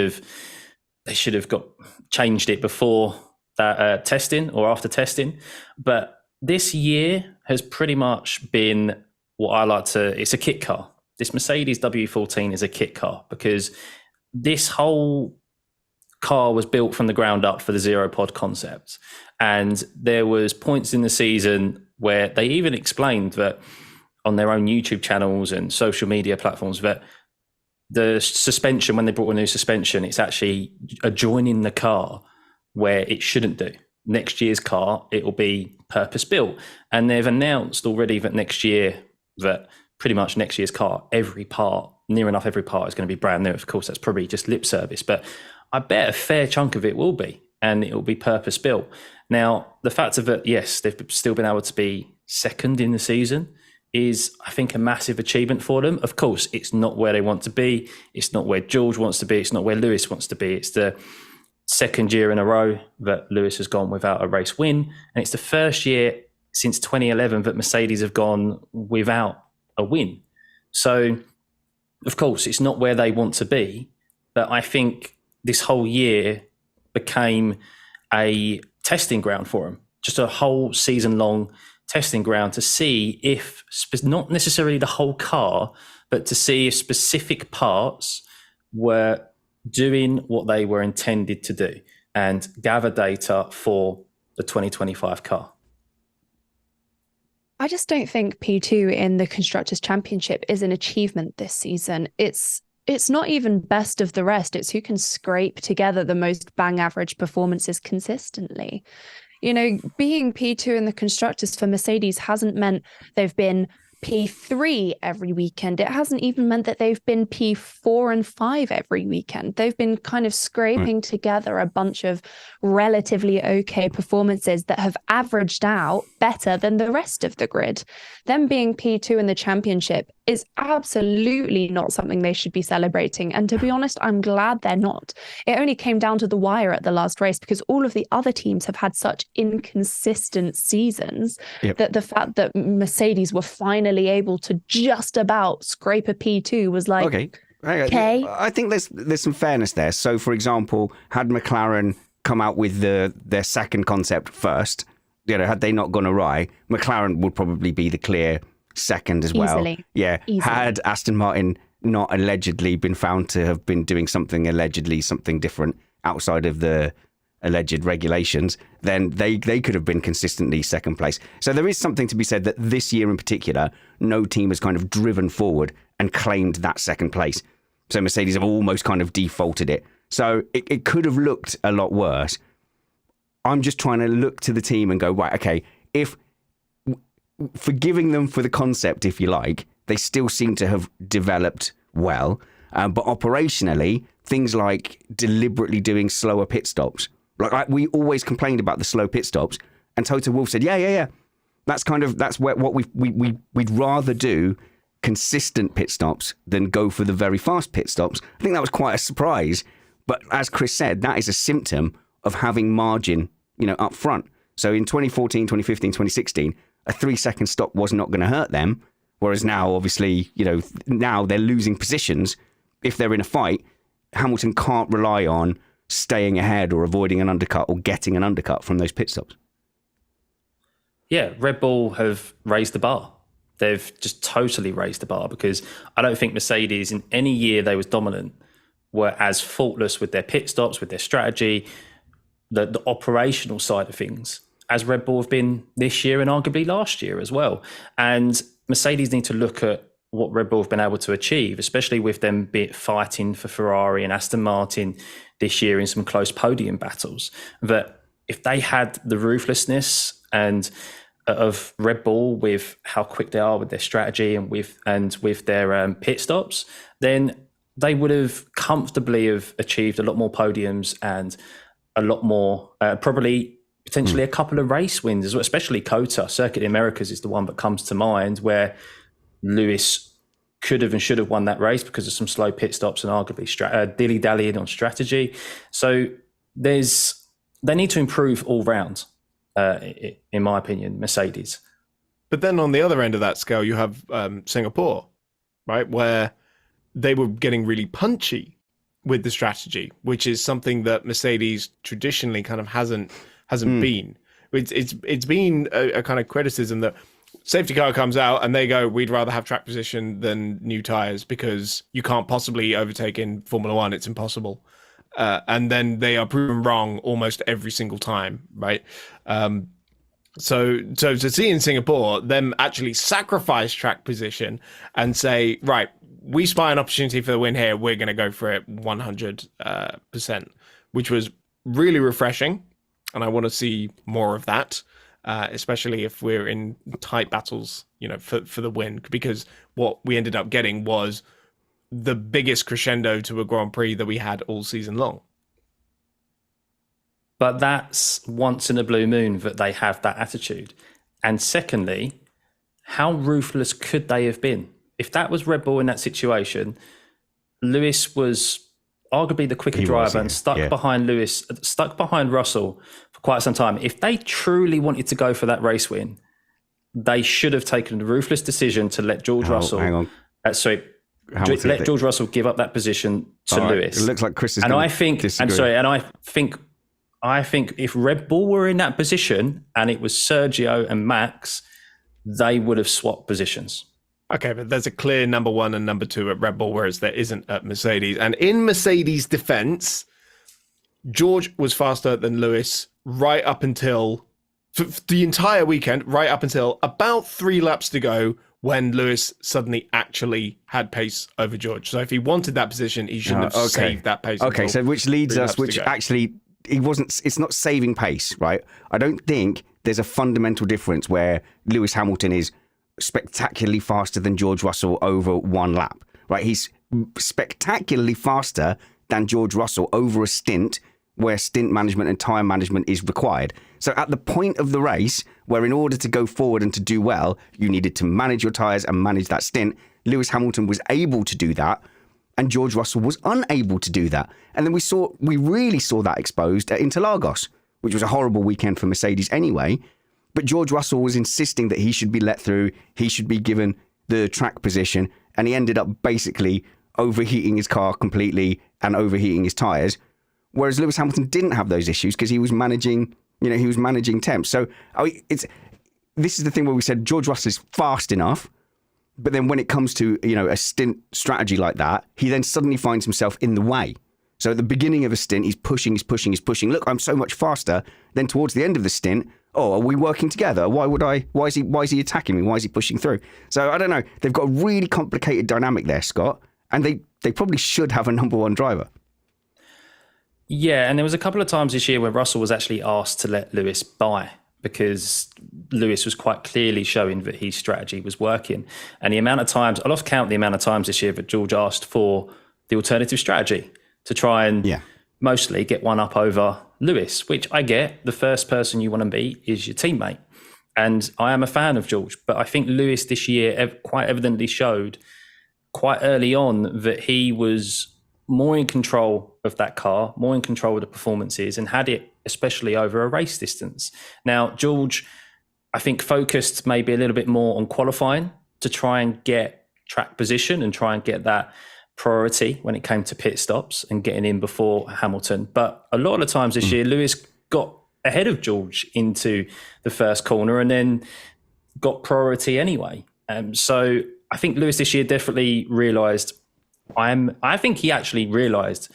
S4: have got changed it before that testing or after testing. But this year has pretty much been what I like to, it's a kit car. This Mercedes W14 is a kit car because this whole car was built from the ground up for the zero pod concept. And there was points in the season where they even explained that on their own YouTube channels and social media platforms that the suspension, when they brought a new suspension, it's actually adjoining the car where it shouldn't do. Next year's car, it will be purpose built. And they've announced already that next year, that pretty much next year's car, every part, near enough every part is going to be brand new. Of course, that's probably just lip service, but I bet a fair chunk of it will be, and it will be purpose built. Now, the fact of it, yes, they've still been able to be second in the season is, I think, a massive achievement for them. Of course, it's not where they want to be. It's not where George wants to be. It's not where Lewis wants to be. It's the second year in a row that Lewis has gone without a race win. And it's the first year since 2011 that Mercedes have gone without a win. So, of course, it's not where they want to be. But I think this whole year became a testing ground for them. Just a whole season-long testing ground to see if, not necessarily the whole car, but to see if specific parts were doing what they were intended to do and gather data for the 2025 car.
S3: I just don't think P2 in the Constructors' Championship is an achievement this season. It's not even best of the rest. It's who can scrape together the most bang average performances consistently. You know, being P2 in the Constructors for Mercedes hasn't meant they've been P3 every weekend. It hasn't even meant that they've been P4 and 5 every weekend. They've been kind of scraping together a bunch of relatively okay performances that have averaged out better than the rest of the grid. Them being P2 in the championship is absolutely not something they should be celebrating. And to be honest, I'm glad they're not. It only came down to the wire at the last race because all of the other teams have had such inconsistent seasons that the fact that Mercedes were finally able to just about scrape a P2 was like, okay.
S1: I think there's some fairness there. So, for example, had McLaren come out with their second concept first, you know, had they not gone awry, McLaren would probably be the clear second as well. Easily. Had Aston Martin not allegedly been found to have been doing something different, outside of the alleged regulations, then they could have been consistently second place. So there is something to be said that this year in particular, no team has kind of driven forward and claimed that second place. So Mercedes have almost kind of defaulted it. So it could have looked a lot worse. I'm just trying to look to the team and go, right, okay, if forgiving them for the concept, if you like, they still seem to have developed well. But operationally, things like deliberately doing slower pit stops. Like we always complained about the slow pit stops, and Toto Wolff said, yeah. That's what we'd rather do consistent pit stops than go for the very fast pit stops. I think that was quite a surprise. But as Chris said, that is a symptom of having margin, up front. So in 2014, 2015, 2016, a 3-second stop was not going to hurt them. Whereas now, obviously, now they're losing positions. If they're in a fight, Hamilton can't rely on staying ahead or avoiding an undercut or getting an undercut from those pit stops.
S4: Yeah, Red Bull have raised the bar. They've just totally raised the bar, because I don't think Mercedes in any year they was dominant were as faultless with their pit stops, with their strategy, the operational side of things, as Red Bull have been this year and arguably last year as well. And Mercedes need to look at what Red Bull have been able to achieve, especially with them fighting for Ferrari and Aston Martin this year in some close podium battles. That if they had the ruthlessness and of Red Bull with how quick they are with their strategy and with their pit stops, then they would have comfortably have achieved a lot more podiums and a lot more, probably potentially a couple of race wins as well, especially COTA. Circuit of the Americas is the one that comes to mind, where Lewis could have and should have won that race because of some slow pit stops and arguably dilly-dallying on strategy. So they need to improve all round, in my opinion, Mercedes.
S2: But then on the other end of that scale, you have Singapore, right, where they were getting really punchy with the strategy, which is something that Mercedes traditionally kind of hasn't been. It's been a kind of criticism that safety car comes out and they go, we'd rather have track position than new tires because you can't possibly overtake in Formula One. It's impossible. And then they are proven wrong almost every single time, right? So to see in Singapore them actually sacrifice track position and say, right, we spy an opportunity for the win here, we're going to go for it 100%, which was really refreshing. And I want to see more of that, especially if we're in tight battles, for the win, because what we ended up getting was the biggest crescendo to a Grand Prix that we had all season long.
S4: But that's once in a blue moon that they have that attitude. And secondly, how ruthless could they have been? If that was Red Bull in that situation, Lewis was arguably the quicker driver and stuck behind Russell for quite some time. If they truly wanted to go for that race win, they should have taken the ruthless decision to let George Russell.
S1: Hang on.
S4: Let George Russell give up that position to Lewis.
S1: It looks like Chris is
S4: and
S1: going
S4: I
S1: to
S4: think,
S1: disagree.
S4: and I think if Red Bull were in that position and it was Sergio and Max, they would have swapped positions.
S2: Okay, but there's a clear number one and number two at Red Bull, whereas there isn't at Mercedes. And in Mercedes' defense, George was faster than Lewis right up until for the entire weekend, right up until about 3 laps to go when Lewis suddenly actually had pace over George. So if he wanted that position, he shouldn't have saved that pace.
S1: Okay, so which leads us, which actually, it's not saving pace, right? I don't think there's a fundamental difference where Lewis Hamilton is spectacularly faster than George Russell over 1 lap, right? He's spectacularly faster than George Russell over a stint where stint management and tyre management is required. So at the point of the race where in order to go forward and to do well, you needed to manage your tyres and manage that stint, Lewis Hamilton was able to do that and George Russell was unable to do that. And then we really saw that exposed at Interlagos, which was a horrible weekend for Mercedes anyway. But George Russell was insisting that he should be let through, he should be given the track position, and he ended up basically overheating his car completely and overheating his tyres. Whereas Lewis Hamilton didn't have those issues because he was managing temps. So this is the thing where we said George Russell is fast enough, but then when it comes to a stint strategy like that, he then suddenly finds himself in the way. So at the beginning of a stint, he's pushing. Look, I'm so much faster. Then towards the end of the stint, are we working together? Why is he attacking me? Why is he pushing through? So I don't know. They've got a really complicated dynamic there, Scott, and they probably should have a number one driver.
S4: Yeah, and there was a couple of times this year where Russell was actually asked to let Lewis by, because Lewis was quite clearly showing that his strategy was working. And the amount of times, I lost count the amount of times this year that George asked for the alternative strategy to try and mostly get one up over Lewis, which I get. The first person you want to beat is your teammate. And I am a fan of George, but I think Lewis this year quite evidently showed quite early on that he was more in control of that car, more in control of the performances, and had it especially over a race distance. Now, George, I think, focused maybe a little bit more on qualifying to try and get track position and try and get that priority when it came to pit stops and getting in before Hamilton. But a lot of times this year, Lewis got ahead of George into the first corner and then got priority anyway. So I think Lewis this year definitely realised, I think he actually realised,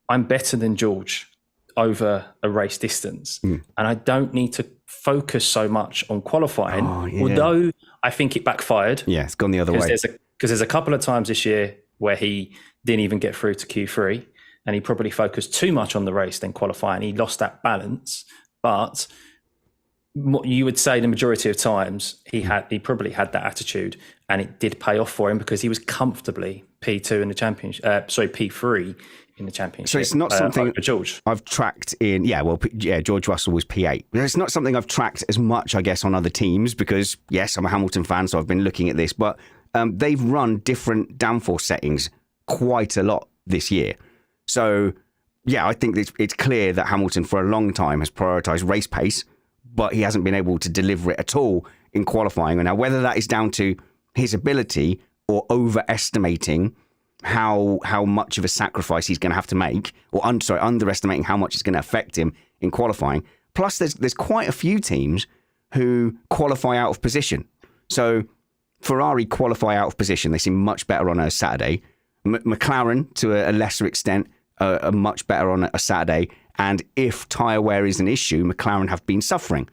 S4: I'm better than George over a race distance. And I don't need to focus so much on qualifying, although I think it backfired.
S1: Yeah, it's gone the other way.
S4: Because there's a couple of times this year where he didn't even get through to Q3 and he probably focused too much on the race than qualifying. He lost that balance. But you would say the majority of times he probably had that attitude, and it did pay off for him because he was comfortably P2 in the championship, P3 in the championship.
S1: So it's not something
S4: George
S1: I've tracked in. George Russell was P8. It's not something I've tracked as much, I guess, on other teams because, yes, I'm a Hamilton fan, so I've been looking at this. But they've run different downforce settings quite a lot this year. So, yeah, I think it's clear that Hamilton for a long time has prioritised race pace, but he hasn't been able to deliver it at all in qualifying. And now, whether that is down to his ability or overestimating how much of a sacrifice he's going to have to make, or underestimating how much it's going to affect him in qualifying. Plus, there's quite a few teams who qualify out of position. So Ferrari qualify out of position. They seem much better on a Saturday. McLaren, to a lesser extent, are much better on a Saturday. And if tyre wear is an issue, McLaren have been suffering.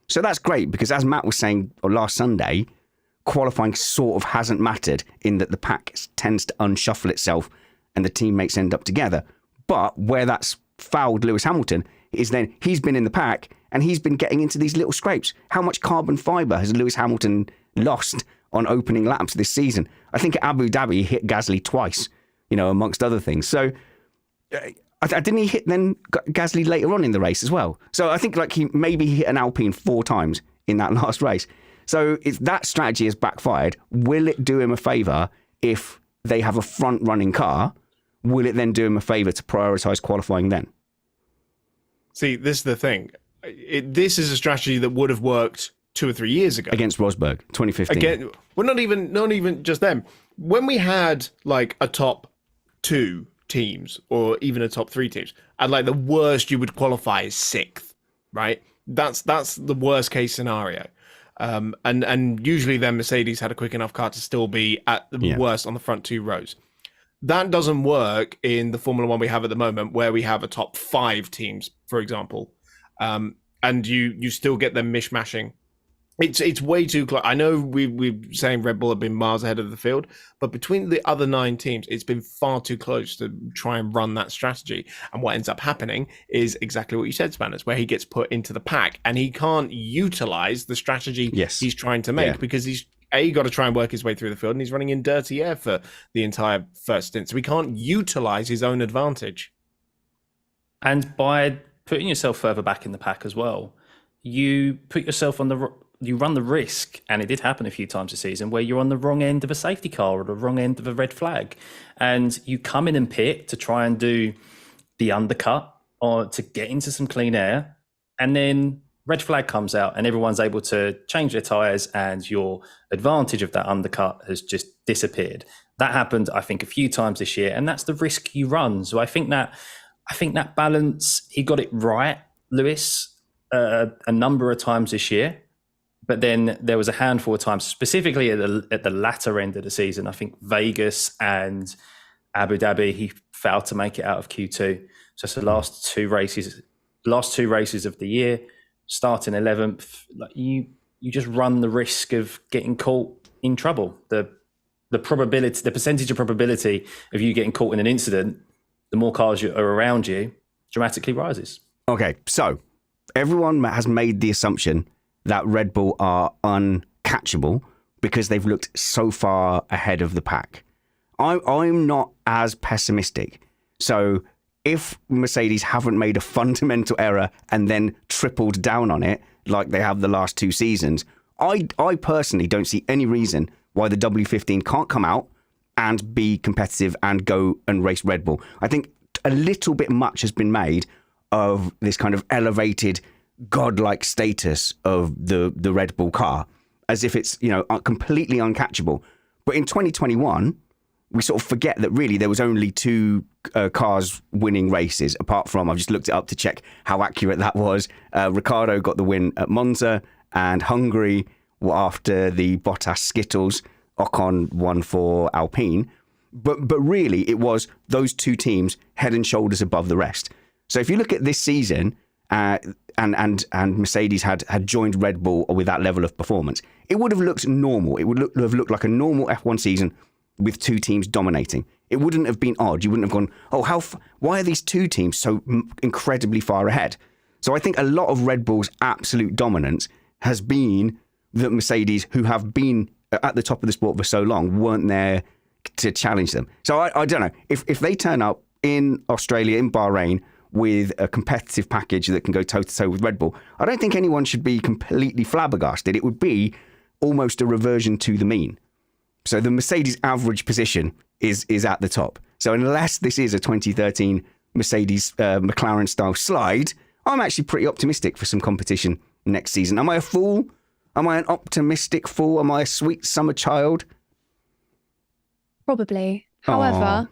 S1: So that's great because, as Matt was saying last Sunday, qualifying sort of hasn't mattered in that the pack tends to unshuffle itself and the teammates end up together. But where that's fouled Lewis Hamilton is then he's been in the pack and he's been getting into these little scrapes. How much carbon fibre has Lewis Hamilton lost on opening laps this season? I think at Abu Dhabi he hit Gasly twice, amongst other things. So didn't he hit then Gasly later on in the race as well? So I think he hit an Alpine 4 times in that last race. So if that strategy has backfired, will it do him a favour if they have a front-running car? Will it then do him a favour to prioritise qualifying then?
S2: See, this is the thing. This is a strategy that would have worked 2 or 3 years ago
S1: against Rosberg, 2015.
S2: Again, well, not even just them. When we had a top 2 teams or even a top 3 teams, and the worst you would qualify is 6th, right? That's the worst case scenario. And usually then Mercedes had a quick enough car to still be at the worst on the front 2 rows. That doesn't work in the Formula One we have at the moment, where we have a top 5 teams, for example, and you still get them mishmashing. It's way too close. I know we're saying Red Bull have been miles ahead of the field, but between the other 9 teams, it's been far too close to try and run that strategy. And what ends up happening is exactly what you said, Spanners, where he gets put into the pack and he can't utilize the strategy he's trying to make because he's got to try and work his way through the field and he's running in dirty air for the entire first stint. So he can't utilize his own advantage.
S4: And by putting yourself further back in the pack as well, you put yourself you run the risk, and it did happen a few times this season, where you're on the wrong end of a safety car or the wrong end of a red flag. And you come in and pit to try and do the undercut or to get into some clean air. And then red flag comes out and everyone's able to change their tyres and your advantage of that undercut has just disappeared. That happened, I think, a few times this year, and that's the risk you run. So I think that balance, he got it right, Lewis, a number of times this year. But then there was a handful of times, specifically at the latter end of the season, I think Vegas and Abu Dhabi, he failed to make it out of Q2. So it's the last two races of the year, starting 11th. Like you just run the risk of getting caught in trouble. The probability, the percentage of probability of you getting caught in an incident, the more cars are around you, dramatically rises.
S1: Okay, so everyone has made the assumption that Red Bull are uncatchable because they've looked so far ahead of the pack. I'm not as pessimistic. So if Mercedes haven't made a fundamental error and then tripled down on it like they have the last two seasons, I personally don't see any reason why the W15 can't come out and be competitive and go and race Red Bull. I think a little bit much has been made of this kind of elevated godlike status of the Red Bull car, as if it's, completely uncatchable. But in 2021, we sort of forget that really there was only two cars winning races, apart from, I've just looked it up to check how accurate that was. Ricciardo got the win at Monza, and Hungary after the Bottas Skittles. Ocon won for Alpine. But really, it was those two teams head and shoulders above the rest. So if you look at this season, and Mercedes had joined Red Bull with that level of performance, it would have looked normal. It would have looked like a normal F1 season with two teams dominating. It wouldn't have been odd. You wouldn't have gone, why are these two teams so incredibly far ahead? So I think a lot of Red Bull's absolute dominance has been that Mercedes, who have been at the top of the sport for so long, weren't there to challenge them. So I don't know. If they turn up in Australia, in Bahrain, with a competitive package that can go toe-to-toe with Red Bull, I don't think anyone should be completely flabbergasted. It would be almost a reversion to the mean. So the Mercedes average position is at the top. So unless this is a 2013 Mercedes McLaren-style slide, I'm actually pretty optimistic for some competition next season. Am I a fool? Am I an optimistic fool? Am I a sweet summer child?
S3: Probably. However,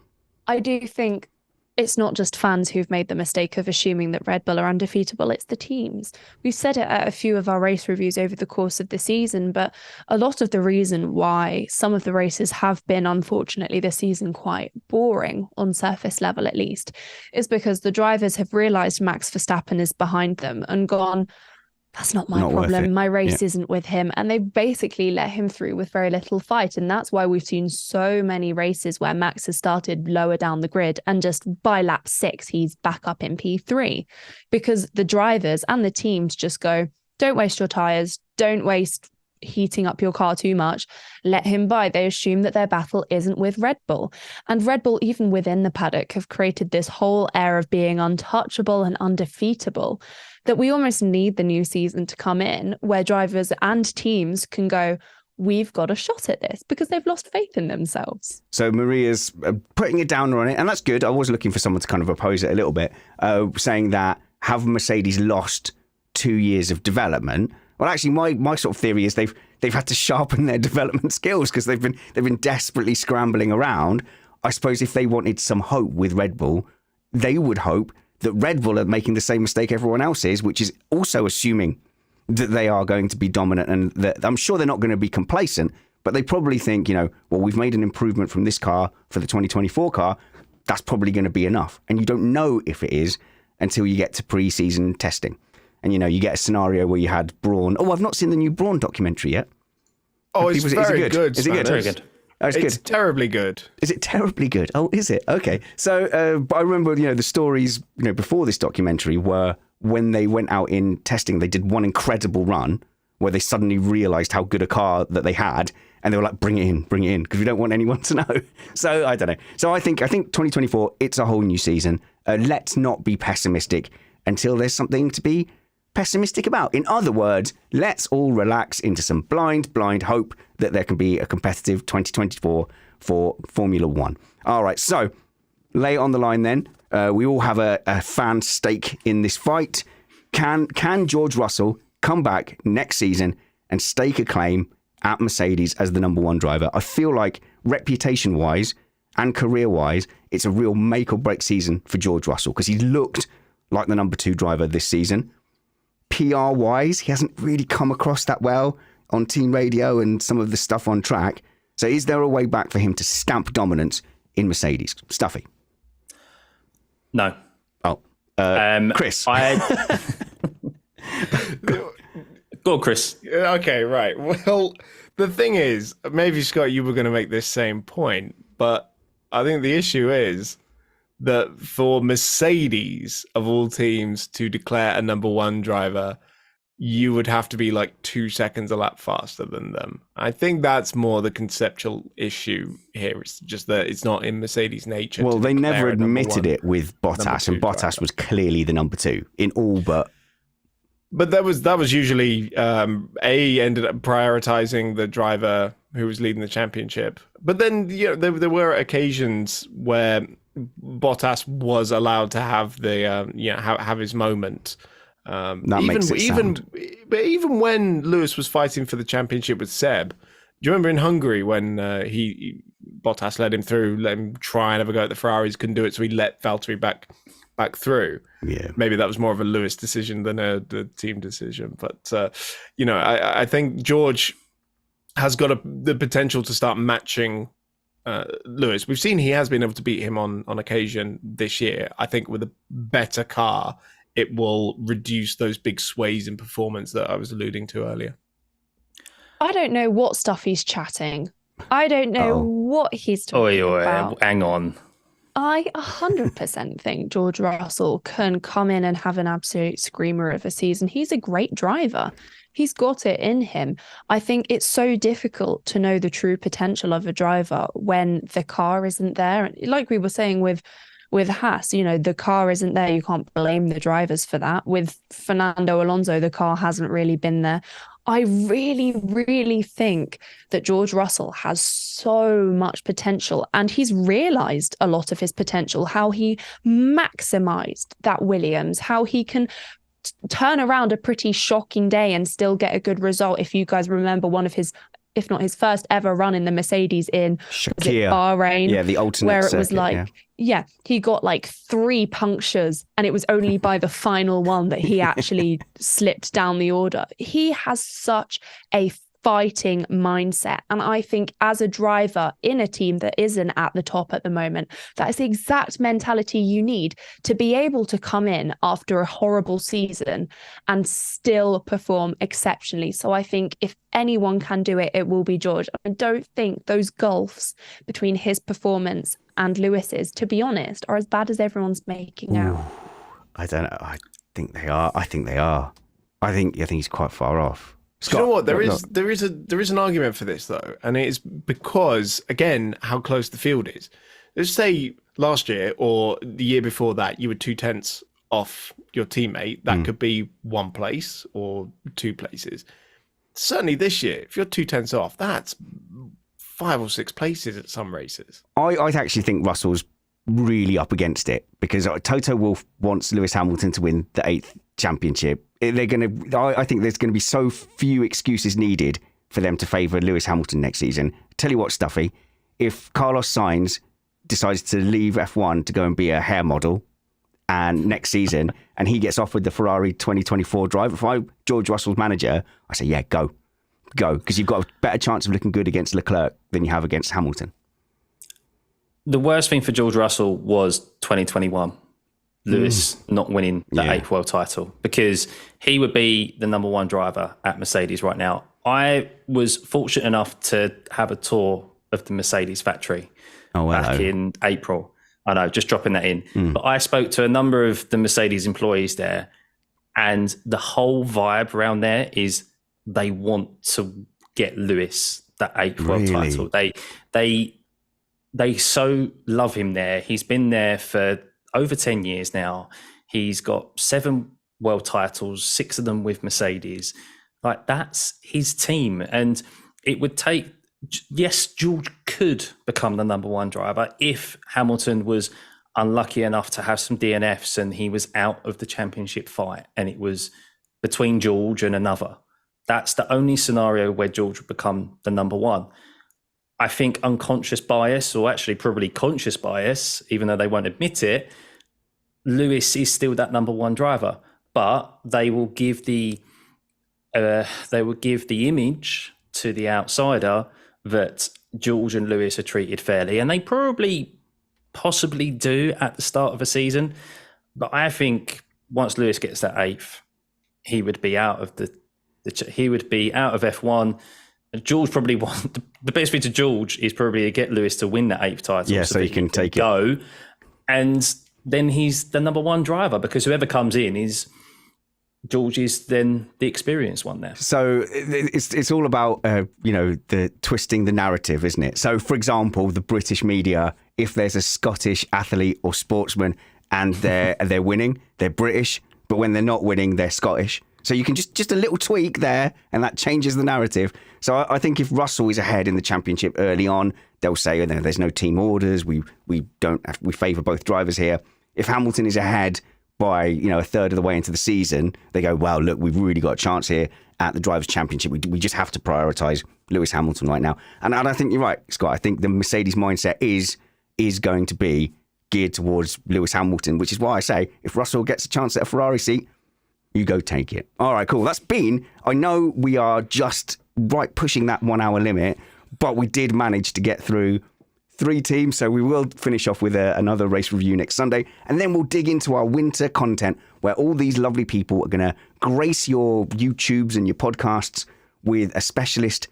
S3: I do think it's not just fans who've made the mistake of assuming that Red Bull are undefeatable, it's the teams. We've said it at a few of our race reviews over the course of the season, but a lot of the reason why some of the races have been, unfortunately, this season quite boring, on surface level at least, is because the drivers have realised Max Verstappen is behind them and gone, that's not my problem. My race isn't with him. And they basically let him through with very little fight. And that's why we've seen so many races where Max has started lower down the grid and just by lap 6, he's back up in P3 because the drivers and the teams just go, don't waste your tyres. Don't waste heating up your car too much. Let him by. They assume that their battle isn't with Red Bull. And Red Bull, even within the paddock, have created this whole air of being untouchable and undefeatable that we almost need the new season to come in where drivers and teams can go, we've got a shot at this, because they've lost faith in themselves.
S1: So Maria's putting a downer on it, and that's good. I was looking for someone to kind of oppose it a little bit, saying that have Mercedes lost 2 years of development? Well, actually, my sort of theory is they've had to sharpen their development skills because they've been desperately scrambling around. I suppose if they wanted some hope with Red Bull, they would hope that Red Bull are making the same mistake everyone else is, which is also assuming that they are going to be dominant, and that I'm sure they're not going to be complacent, but they probably think, well, we've made an improvement from this car for the 2024 car. That's probably going to be enough. And you don't know if it is until you get to pre-season testing. And, you get a scenario where you had Brawn. Oh, I've not seen the new Brawn documentary yet.
S2: Oh, it's very good.
S1: Is it good?
S4: Very good.
S1: Oh, it's good.
S2: Terribly good.
S1: Is it terribly good? Oh, is it? Okay. So, but I remember, the stories, before this documentary were when they went out in testing, they did one incredible run where they suddenly realised how good a car that they had, and they were like, bring it in, because we don't want anyone to know. So, I don't know. So, I think 2024, it's a whole new season. Let's not be pessimistic until there's something to be pessimistic about. In other words, let's all relax into some blind hope that there can be a competitive 2024 for Formula One. All right, so lay it on the line then. We all have a fan stake in this fight. Can George Russell come back next season and stake a claim at Mercedes as the number one driver? I feel like reputation-wise and career-wise, it's a real make or break season for George Russell because he's looked like the number two driver this season. PR-wise, he hasn't really come across that well on team radio and some of the stuff on track. So is there a way back for him to stamp dominance in Mercedes? Stuffy.
S4: No.
S1: Oh, Chris.
S4: Go on, Chris.
S2: Okay, right. Well, the thing is, maybe Scott, you were going to make this same point, but I think the issue is that for Mercedes, of all teams, to declare a number one driver, you would have to be like 2 seconds a lap faster than them. I think that's more the conceptual issue here. It's just that it's not in Mercedes' nature.
S1: Well, they never admitted it with
S2: number
S1: Bottas,
S2: two
S1: and Bottas
S2: driver.
S1: was clearly the number two in all but.
S2: But that was usually ended up prioritizing the driver who was leading the championship. But then there were occasions where Bottas was allowed to have the have his moment.
S1: That makes it sound.
S2: But even when Lewis was fighting for the championship with Seb, do you remember in Hungary when Bottas led him through, let him try and have a go at the Ferraris, couldn't do it, so he let Valtteri back through.
S1: Yeah,
S2: maybe that was more of a Lewis decision than a team decision. But I think George has got the potential to start matching Lewis. We've seen he has been able to beat him on occasion this year. I think with a better car, it will reduce those big sways in performance that I was alluding to earlier.
S3: I don't know what stuff he's chatting. I don't know what he's talking about.
S4: Hang on.
S3: I 100% think George Russell can come in and have an absolute screamer of a season. He's a great driver. He's got it in him. I think it's so difficult to know the true potential of a driver when the car isn't there. Like we were saying with Haas, the car isn't there. You can't blame the drivers for that. With Fernando Alonso, the car hasn't really been there. I really, really think that George Russell has so much potential, and he's realised a lot of his potential, how he maximised that Williams, how he can turn around a pretty shocking day and still get a good result. If you guys remember one of his, if not his first ever run in the Mercedes in Bahrain,
S1: the alternate
S3: where it
S1: circuit,
S3: was like, he got like 3 punctures, and it was only by the final one that he actually slipped down the order. He has such a fighting mindset, and I think as a driver in a team that isn't at the top at the moment, that is the exact mentality you need to be able to come in after a horrible season and still perform exceptionally. So I think if anyone can do it, it will be George. I don't think those gulfs between his performance and Lewis's, to be honest, are as bad as everyone's making out.
S1: I don't know. I think they are. I think he's quite far off.
S2: Scott, do you know what? There is an argument for this though, and it is because again how close the field is. Let's say last year or the year before that, you were 2/10 off your teammate. That could be 1 place or 2 places. Certainly this year, if you're 2/10 off, that's 5 or 6 places at some races.
S1: I actually think Russell's really up against it because Toto Wolff wants Lewis Hamilton to win the 8th championship. I think there's going to be so few excuses needed for them to favour Lewis Hamilton next season. Tell you what, Stuffy, if Carlos Sainz decides to leave F1 to go and be a hair model and next season and he gets offered the Ferrari 2024 drive, if I'm George Russell's manager, I say, yeah, go, because you've got a better chance of looking good against Leclerc than you have against Hamilton.
S4: The worst thing for George Russell was 2021. Lewis not winning the 8th world title, because he would be the number 1 driver at Mercedes right now. I was fortunate enough to have a tour of the Mercedes factory back in April. I know, just dropping that in. But I spoke to a number of the Mercedes employees there, and the whole vibe around there is they want to get Lewis that 8th world title. They so love him there. He's been there for over 10 years now. He's got 7 world titles, 6 of them with Mercedes. Like, that's his team. And it would take, yes, George could become the number 1 driver if Hamilton was unlucky enough to have some DNFs and he was out of the championship fight and it was between George and another. That's the only scenario where George would become the number 1. I think unconscious bias, or actually probably conscious bias, even though they won't admit it, Lewis is still that number 1 driver. But they will give the image to the outsider that George and Lewis are treated fairly, and they probably possibly do at the start of a season. But I think once Lewis gets that 8th, he would be out of he would be out of F1. George probably the best thing to George is probably to get Lewis to win that 8th title.
S1: Yeah, so he can take it.
S4: Go, and then he's the number 1 driver, because whoever comes in is George is then the experienced one there.
S1: So it's all about the twisting the narrative, isn't it? So, for example, the British media, if there's a Scottish athlete or sportsman and they're winning, they're British, but when they're not winning, they're Scottish. So you can just a little tweak there, and that changes the narrative. So I think if Russell is ahead in the championship early on, they'll say, there's no team orders. We favour both drivers here. If Hamilton is ahead by a third of the way into the season, they go, well, look, we've really got a chance here at the Drivers' Championship. We just have to prioritise Lewis Hamilton right now. And I think you're right, Scott. I think the Mercedes mindset is going to be geared towards Lewis Hamilton, which is why I say if Russell gets a chance at a Ferrari seat, you go take it. All right, cool. I know we are just right pushing that 1 hour limit, but we did manage to get through 3 teams. So we will finish off with another race review next Sunday. And then we'll dig into our winter content where all these lovely people are going to grace your YouTubes and your podcasts with a specialist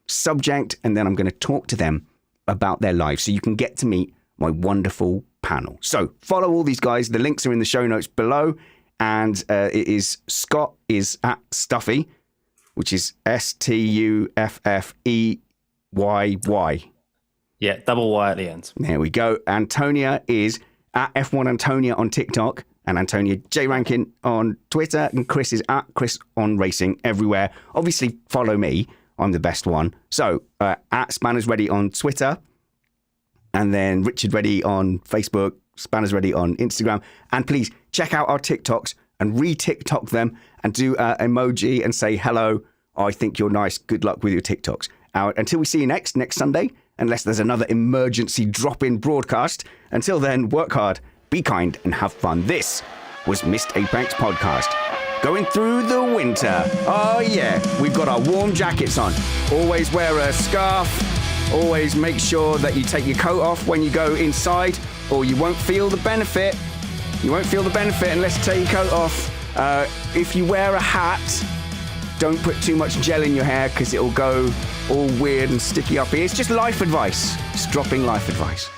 S1: subject. And then I'm going to talk to them about their lives so you can get to meet my wonderful panel. So follow all these guys. The links are in the show notes below. And it is Scott is at Stuffey, which is Stuffeyy.
S4: Yeah, double Y at the end.
S1: There we go. Antonia is at F1 Antonia on TikTok, and Antonia J. Rankin on Twitter, and Chris is at Chris on Racing everywhere. Obviously, follow me. I'm the best one. So, at Spanners Ready on Twitter, and then Richard Ready on Facebook, Spanners Ready on Instagram. And please check out our TikToks and re-TikTok them and do emoji and say, hello, I think you're nice. Good luck with your TikToks. Until we see you next Sunday, unless there's another emergency drop-in broadcast. Until then, work hard, be kind, and have fun. This was Missed Apex Podcast. Going through the winter. Oh, yeah. We've got our warm jackets on. Always wear a scarf. Always make sure that you take your coat off when you go inside, or you won't feel the benefit. You won't feel the benefit unless you take your coat off. If you wear a hat, don't put too much gel in your hair because it'll go all weird and sticky up here. It's just life advice. Just dropping life advice.